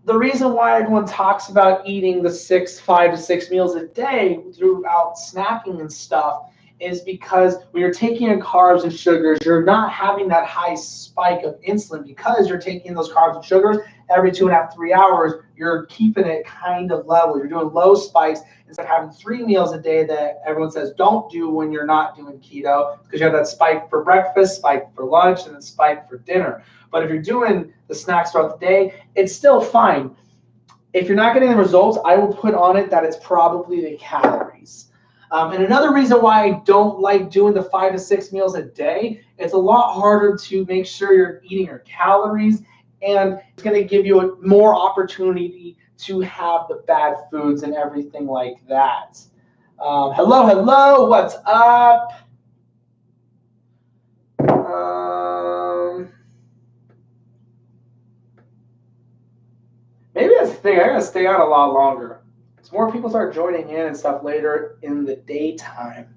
Speaker 1: the reason why everyone talks about eating the 5 to 6 meals a day throughout snacking and stuff is because when you're taking in carbs and sugars, you're not having that high spike of insulin because you're taking those carbs and sugars every 2.5, 3 hours. You're keeping it kind of level. You're doing low spikes instead of having 3 meals a day that everyone says don't do when you're not doing keto, because you have that spike for breakfast, spike for lunch, and then spike for dinner. But if you're doing the snacks throughout the day, it's still fine. If you're not getting the results, I will put on it that it's probably the calories. And another reason why I don't like doing the 5 to 6 meals a day, it's a lot harder to make sure you're eating your calories, and it's going to give you more opportunity to have the bad foods and everything like that. Hello, what's up? Maybe that's the thing. I gotta stay on a lot longer. So more people start joining in and stuff later in the daytime.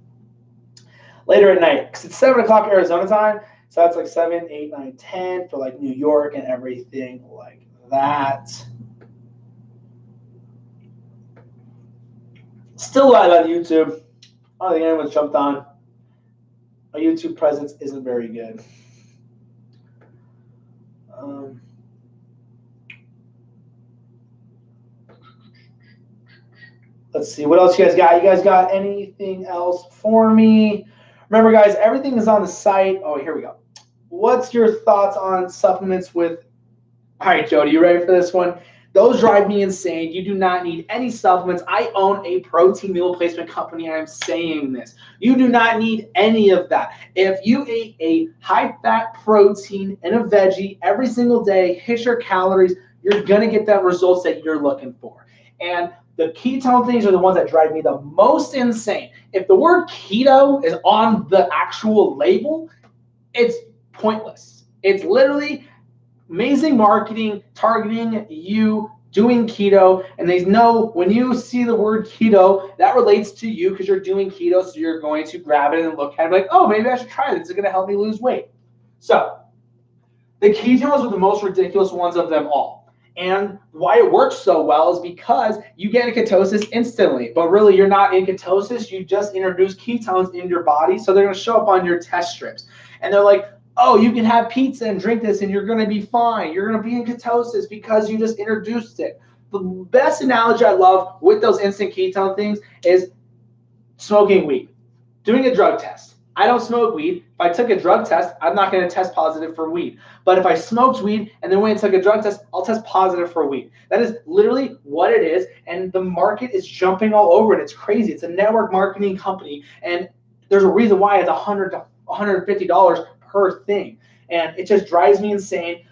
Speaker 1: Later at night, because it's 7 o'clock Arizona time, so that's like 7, 8, 9, 10 for like New York and everything like that. Still live on YouTube. I don't think anyone's jumped on. My YouTube presence isn't very good. Let's see, what else you guys got? You guys got anything else for me? Remember, guys, everything is on the site. Oh, here we go. What's your thoughts on supplements with... All right, Jody, you ready for this one? Those drive me insane. You do not need any supplements. I own a protein meal replacement company. I am saying this. You do not need any of that. If you ate a high-fat protein and a veggie every single day, hit your calories, you're going to get that results that you're looking for. And the ketone things are the ones that drive me the most insane. If the word keto is on the actual label, it's pointless. It's literally amazing marketing targeting you doing keto, and they know when you see the word keto, that relates to you because you're doing keto, so you're going to grab it and look at it like, oh, maybe I should try this. It's going to help me lose weight. So the ketones are the most ridiculous ones of them all. And why it works so well is because you get in ketosis instantly, but really you're not in ketosis. You just introduce ketones in your body, so they're going to show up on your test strips. And they're like, oh, you can have pizza and drink this and you're going to be fine. You're going to be in ketosis because you just introduced it. The best analogy I love with those instant ketone things is smoking weed, doing a drug test. I don't smoke weed. If I took a drug test, I'm not going to test positive for weed. But if I smoked weed and then went and took a drug test, I'll test positive for weed. That is literally what it is. And the market is jumping all over it. It's crazy. It's a network marketing company. And there's a reason why it's $100 to $150 per thing. And it just drives me insane.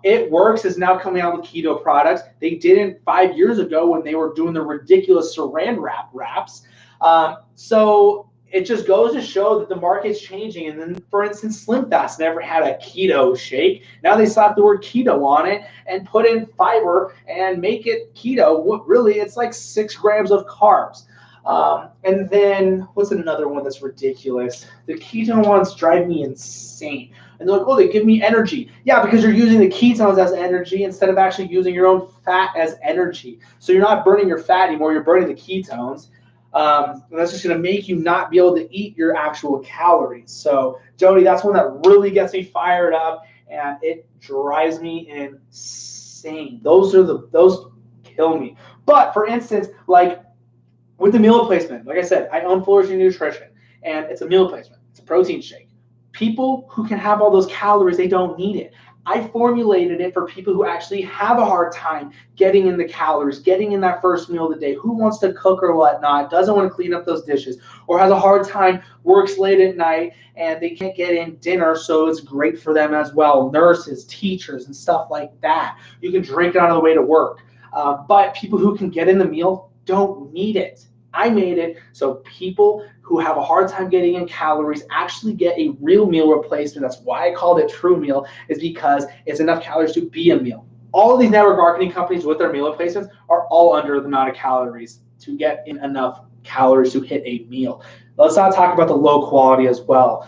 Speaker 1: It Works is now coming out with keto products. They didn't 5 years ago when they were doing the ridiculous saran wraps. So it just goes to show that the market's changing. And then, for instance, Slim Fast never had a keto shake. Now they slap the word keto on it and put in fiber and make it keto. What really, it's like 6 grams of carbs. And then what's another one that's ridiculous? The keto ones drive me insane. And they're like, oh, they give me energy. Yeah, because you're using the ketones as energy instead of actually using your own fat as energy. So you're not burning your fat anymore, you're burning the ketones. And that's just going to make you not be able to eat your actual calories. So, Jody, that's one that really gets me fired up, and it drives me insane. Those kill me. But for instance, like with the meal replacement, like I said, I own Flourishing Nutrition, and it's a meal replacement. It's a protein shake. People who can have all those calories, they don't need it. I formulated it for people who actually have a hard time getting in the calories, getting in that first meal of the day, who wants to cook or whatnot, doesn't want to clean up those dishes, or has a hard time, works late at night, and they can't get in dinner, so it's great for them as well. Nurses, teachers, and stuff like that. You can drink it on the way to work. But people who can get in the meal don't need it. I made it so people who have a hard time getting in calories actually get a real meal replacement. That's why I called it True Meal, is because it's enough calories to be a meal. All of these network marketing companies with their meal replacements are all under the amount of calories to get in enough calories to hit a meal. Let's not talk about the low quality as well.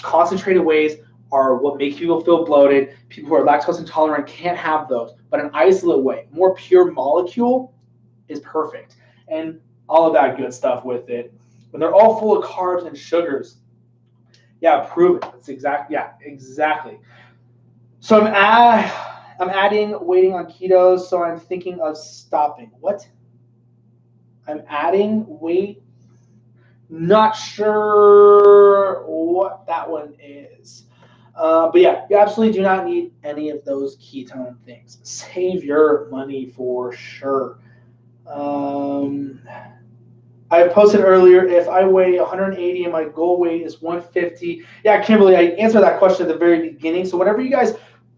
Speaker 1: Concentrated wheys are what makes people feel bloated. People who are lactose intolerant can't have those. But an isolate whey, more pure molecule, is perfect. And all of that good stuff with it. When they're all full of carbs and sugars. Yeah, prove it. That's exactly. So I'm adding waiting on keto, so I'm thinking of stopping. What? I'm adding weight. Not sure what that one is. But yeah, you absolutely do not need any of those ketone things. Save your money for sure. I posted earlier, if I weigh 180 and my goal weight is 150. Yeah, Kimberly, I answered that question at the very beginning. So whenever you guys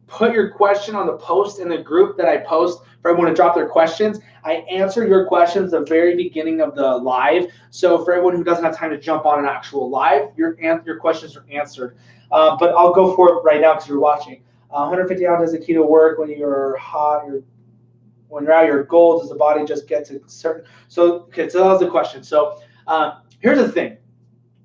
Speaker 1: put your question on the post in the group that I post for everyone to drop their questions, I answer your questions at the very beginning of the live. So for everyone who doesn't have time to jump on an actual live, your questions are answered. But I'll go for it right now because you're watching. 150, how does the keto work when you're hot? When you're at your goal, does the body just get to certain? So, okay, so that was the question. So here's the thing.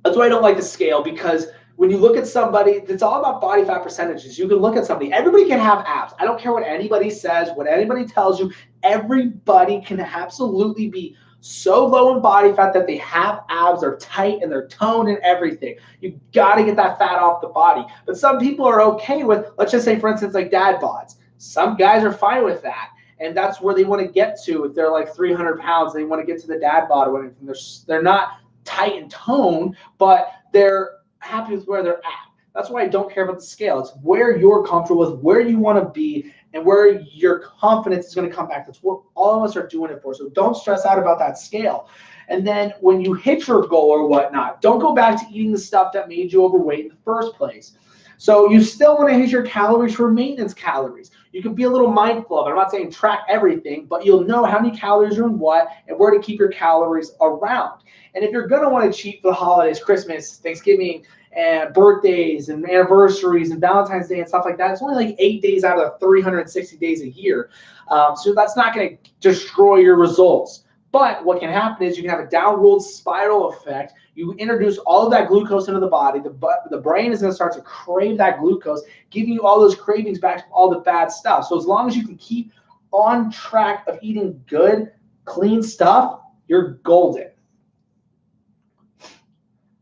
Speaker 1: That's why I don't like the scale, because when you look at somebody, it's all about body fat percentages. You can look at somebody. Everybody can have abs. I don't care what anybody says, what anybody tells you. Everybody can absolutely be so low in body fat that they have abs, they're tight, and they're toned and everything. You got to get that fat off the body. But some people are okay with, let's just say, for instance, like dad bods. Some guys are fine with that. And that's where they want to get to. If they're like 300 pounds, they want to get to the dad bod or anything. They're not tight and toned, but they're happy with where they're at. That's why I don't care about the scale. It's where you're comfortable with, where you want to be, and where your confidence is going to come back. That's what all of us are doing it for. So don't stress out about that scale. And then when you hit your goal or whatnot, don't go back to eating the stuff that made you overweight in the first place. So you still want to hit your calories for maintenance calories. You can be a little mindful of it. I'm not saying track everything, but you'll know how many calories are in what and where to keep your calories around. And if you're going to want to cheat for the holidays, Christmas, Thanksgiving, and birthdays and anniversaries and Valentine's Day and stuff like that, it's only like 8 days out of 360 days a year. So that's not going to destroy your results. But what can happen is you can have a downward spiral effect. You introduce all of that glucose into the body. The brain is going to start to crave that glucose, giving you all those cravings back to all the bad stuff. So as long as you can keep on track of eating good, clean stuff, you're golden.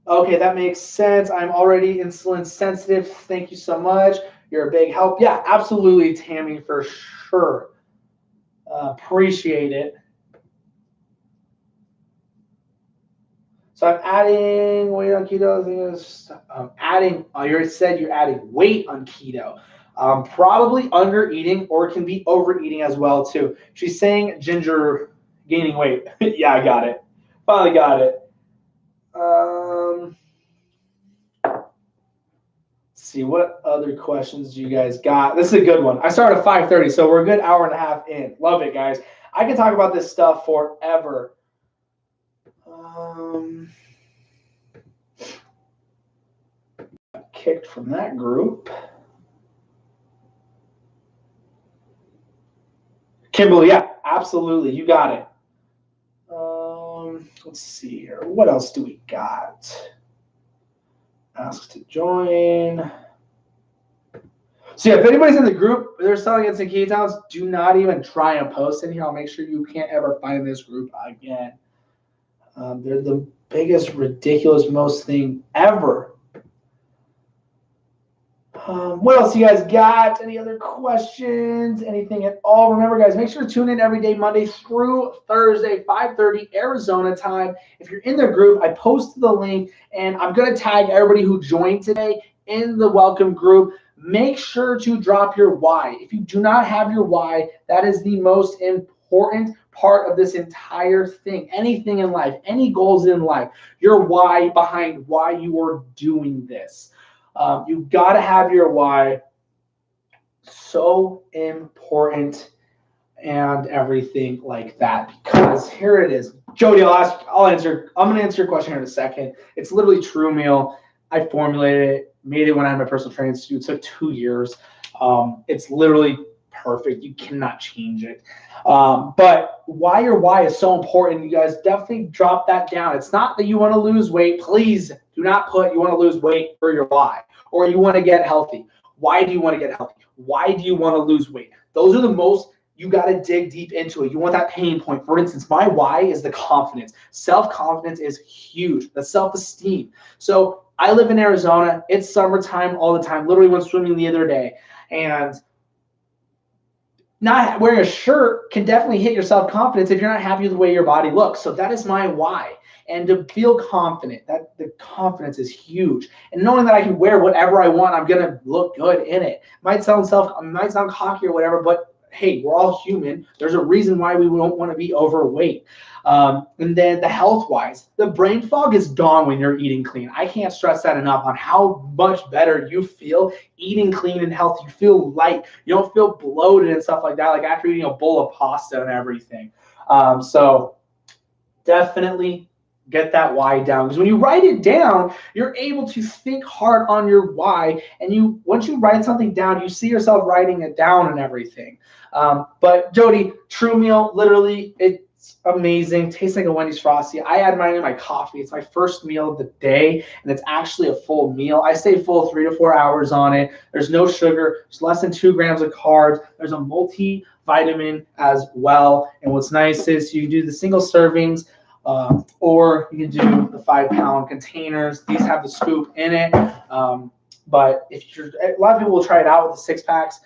Speaker 1: Okay, that makes sense. I'm already insulin sensitive. Thank you so much. You're a big help. Yeah, absolutely, Tammy, for sure. Appreciate it. So I'm adding weight on keto. Adding, you already said you're adding weight on keto. Probably under eating, or it can be overeating as well too. She's saying ginger gaining weight. Yeah, I got it. Finally got it. See what other questions you guys got. This is a good one. I started at 5:30, so we're a good hour and a half in. Love it, guys. I can talk about this stuff forever. Kicked from that group. Kimberly, yeah, absolutely. You got it. Let's see here. What else do we got? Ask to join. So yeah, if anybody's in the group, they're selling it in ketones, do not even try and post in here. I'll make sure you can't ever find this group again. They're the biggest, ridiculous, most thing ever. What else you guys got? Any other questions? Anything at all? Remember, guys, make sure to tune in every day, Monday through Thursday, 5:30 Arizona time. If you're in the group, I posted the link, and I'm going to tag everybody who joined today in the welcome group. Make sure to drop your why. If you do not have your why, that is the most important part of this entire thing. Anything in life, any goals in life, your why behind why you are doing this. You've got to have your why. So important and everything like that, because here it is. Jody, I'm going to answer your question here in a second. It's literally True Meal. I formulated it, made it when I had my personal training institute. It took 2 years. It's literally perfect. You cannot change it. But why your why is so important. You guys definitely drop that down. It's not that you want to lose weight. Please do not put you want to lose weight for your why, or you want to get healthy. Why do you want to get healthy? Why do you want to lose weight? Those are the most, you got to dig deep into it. You want that pain point. For instance, my why is the confidence. Self-confidence is huge. The self-esteem. So I live in Arizona. It's summertime all the time. Literally went swimming the other day. And not wearing a shirt can definitely hit your self-confidence if you're not happy with the way your body looks. So that is my why. And to feel confident, that the confidence is huge. And knowing that I can wear whatever I want, I'm going to look good in it. Might sound cocky or whatever, but hey, we're all human. There's a reason why we don't want to be overweight. And then the health-wise, the brain fog is gone when you're eating clean. I can't stress that enough on how much better you feel eating clean and healthy. You feel light. You don't feel bloated and stuff like that, like after eating a bowl of pasta and everything. So definitely get that why down, because when you write it down, you're able to think hard on your why, and once you write something down, you see yourself writing it down and everything. But Jody, True Meal, literally, it's amazing. Tastes like a Wendy's Frosty. I add mine in my coffee. It's my first meal of the day, and it's actually a full meal. I stay full 3 to 4 hours on it. There's no sugar. There's less than 2 grams of carbs. There's a multivitamin as well. And what's nice is you do the single servings, or you can do the 5-pound containers. These have the scoop in it. But a lot of people will try it out with the 6-packs.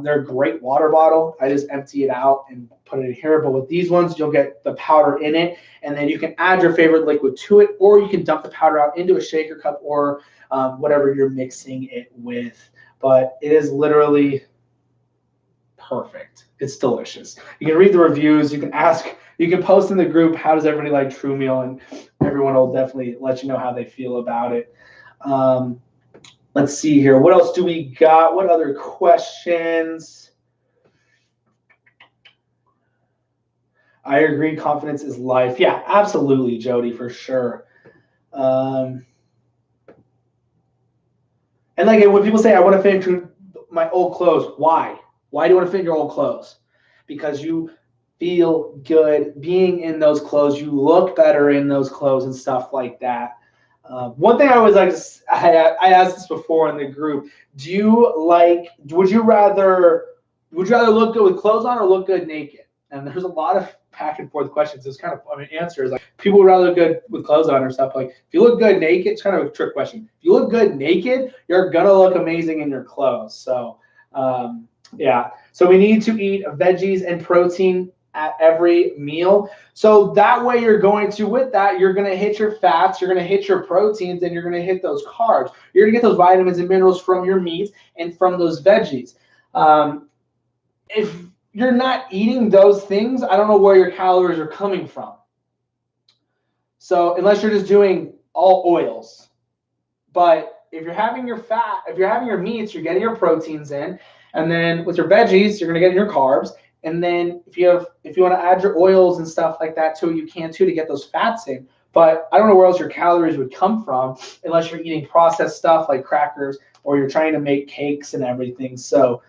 Speaker 1: They're a great water bottle. I just empty it out and put it in here. But with these ones, you'll get the powder in it, and then you can add your favorite liquid to it, or you can dump the powder out into a shaker cup or whatever you're mixing it with. But it is literally perfect. It's delicious. You can read the reviews. You can ask. You can post in the group, how does everybody like True Meal? And everyone will definitely let you know how they feel about it. Let's see here. What else do we got? What other questions? I agree. Confidence is life. Yeah, absolutely, Jody, for sure. And like when people say, I want to fit into my old clothes, why? Why do you want to fit in your old clothes? Because you feel good being in those clothes. You look better in those clothes and stuff like that. One thing I always like to, I asked this before in the group. Would you rather look good with clothes on or look good naked? And there's a lot of back and forth questions. It's kind of answers like people would rather look good with clothes on or stuff. Like if you look good naked, it's kind of a trick question. If you look good naked, you're gonna look amazing in your clothes. So yeah. So we need to eat veggies and protein at every meal. So that way you're going to, with that, you're going to hit your fats, you're going to hit your proteins, and you're going to hit those carbs. You're going to get those vitamins and minerals from your meats and from those veggies. If you're not eating those things, I don't know where your calories are coming from. So unless you're just doing all oils. But if you're having your fat, if you're having your meats, you're getting your proteins in. And then with your veggies, you're going to get your carbs. And then if you want to add your oils and stuff like that too, you can too to get those fats in. But I don't know where else your calories would come from unless you're eating processed stuff like crackers or you're trying to make cakes and everything. So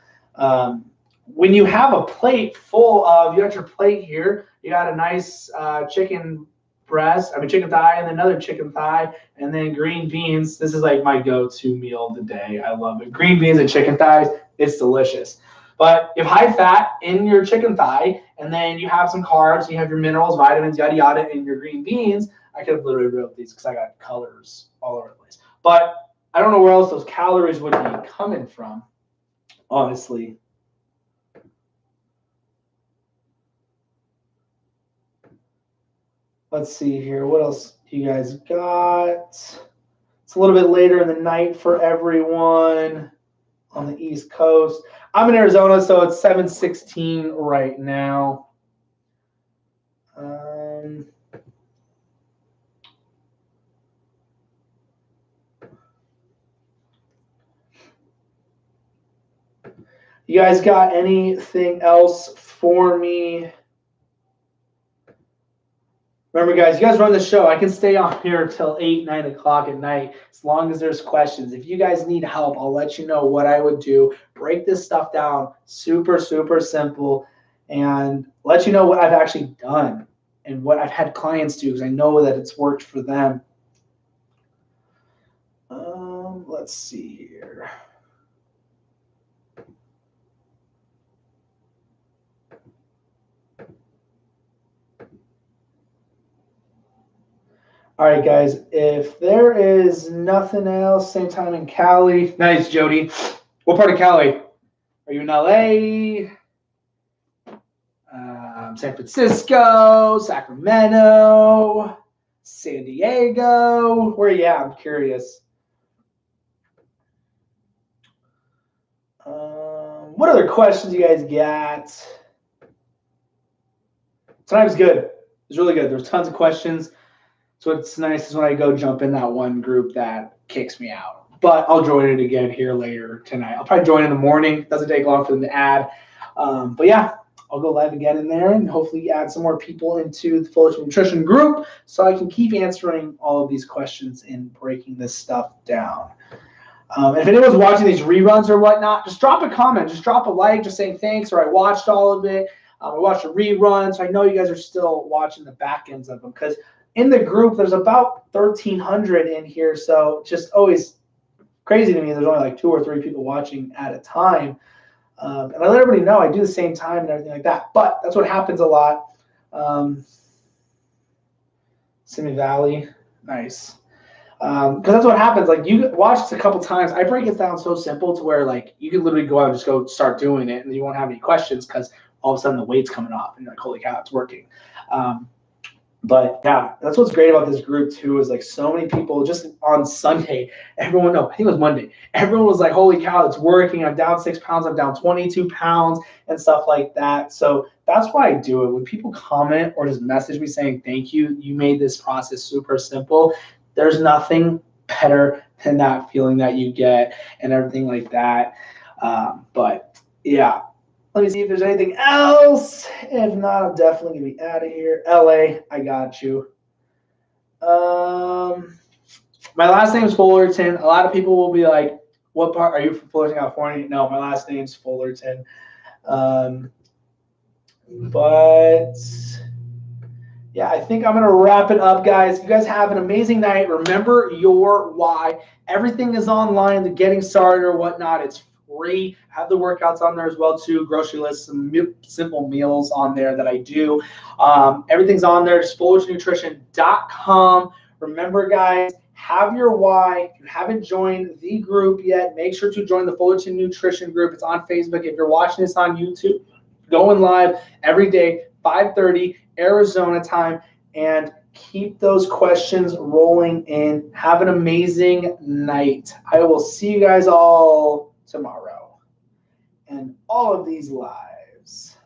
Speaker 1: when you have a plate full of, you got your plate here, you got a nice chicken thigh, and then another chicken thigh, and then green beans. This is like my go-to meal of the day. I love it. Green beans and chicken thighs, it's delicious. But you have high fat in your chicken thigh, and then you have some carbs, you have your minerals, vitamins, yada, yada, in your green beans. I could have literally wrote these because I got colors all over the place. But I don't know where else those calories would be coming from, honestly. Let's see here. What else you guys got? It's a little bit later in the night for everyone on the East Coast. I'm in Arizona, so it's 7:16 right now. You guys got anything else for me? Remember, guys, you guys run the show. I can stay on here till 8, 9 o'clock at night as long as there's questions. If you guys need help, I'll let you know what I would do. Break this stuff down super, super simple and let you know what I've actually done and what I've had clients do because I know that it's worked for them. Let's see here. All right, guys, if there is nothing else, same time in Cali. Nice, Jody. What part of Cali? Are you in LA? San Francisco, Sacramento, San Diego? Where are you at? I'm curious. What other questions you guys got? Tonight was good. It was really good. There was tons of questions. So what's nice is when I go jump in that one group that kicks me out. But I'll join it again here later tonight. I'll probably join in the morning. Doesn't take long for them to add. But yeah, I'll go live again in there and hopefully add some more people into the Fullerton Nutrition group so I can keep answering all of these questions and breaking this stuff down. If anyone's watching these reruns or whatnot, just drop a comment. Just drop a like, just saying thanks, or I watched all of it. I watched a rerun, so I know you guys are still watching the back ends of them because in the group, there's about 1,300 in here, so it's just always crazy to me. There's only like 2 or 3 people watching at a time. And I let everybody know I do the same time and everything like that. But that's what happens a lot. Simi Valley, nice. Because that's what happens. Like you watch it a couple times. I break it down so simple to where like you can literally go out and just go start doing it, and you won't have any questions because all of a sudden the weight's coming off, and you're like, holy cow, it's working. But yeah, that's what's great about this group too, is like so many people just on Sunday, I think it was Monday. Everyone was like, holy cow, it's working. I'm down 6 pounds. I'm down 22 pounds and stuff like that. So that's why I do it. When people comment or just message me saying, thank you, you made this process super simple. There's nothing better than that feeling that you get and everything like that. But yeah. Let me see if there's anything else. If not, I'm definitely going to be out of here. LA, I got you. My last name is Fullerton. A lot of people will be like, what part? Are you from Fullerton, California? No, my last name's Fullerton. But yeah, I think I'm going to wrap it up, guys. You guys have an amazing night. Remember your why. Everything is online, the getting started or whatnot. It's free. I have the workouts on there as well too. Grocery list, some simple meals on there that I do. Everything's on there. Just FullertonNutrition.com. Remember, guys, have your why. If you haven't joined the group yet, make sure to join the Fullerton Nutrition group. It's on Facebook. If you're watching this on YouTube, going live every day, 5:30 Arizona time, and keep those questions rolling in. Have an amazing night. I will see you guys all tomorrow and all of these lives.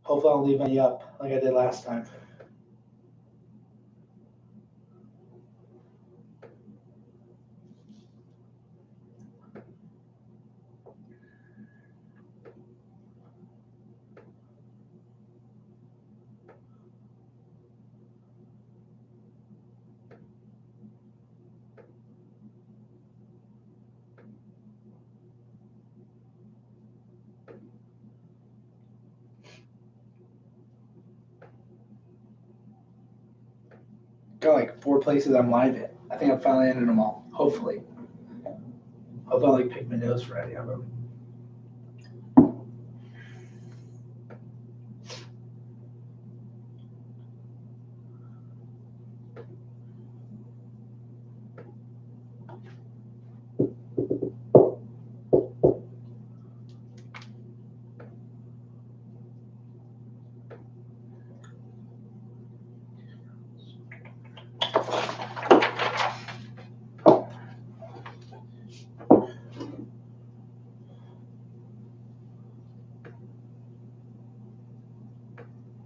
Speaker 1: Hopefully I don't leave any up like I did last time. Got like 4 places I'm live in. I think I'm finally ended them all. Hopefully. Hope I like pick my nose for any of them.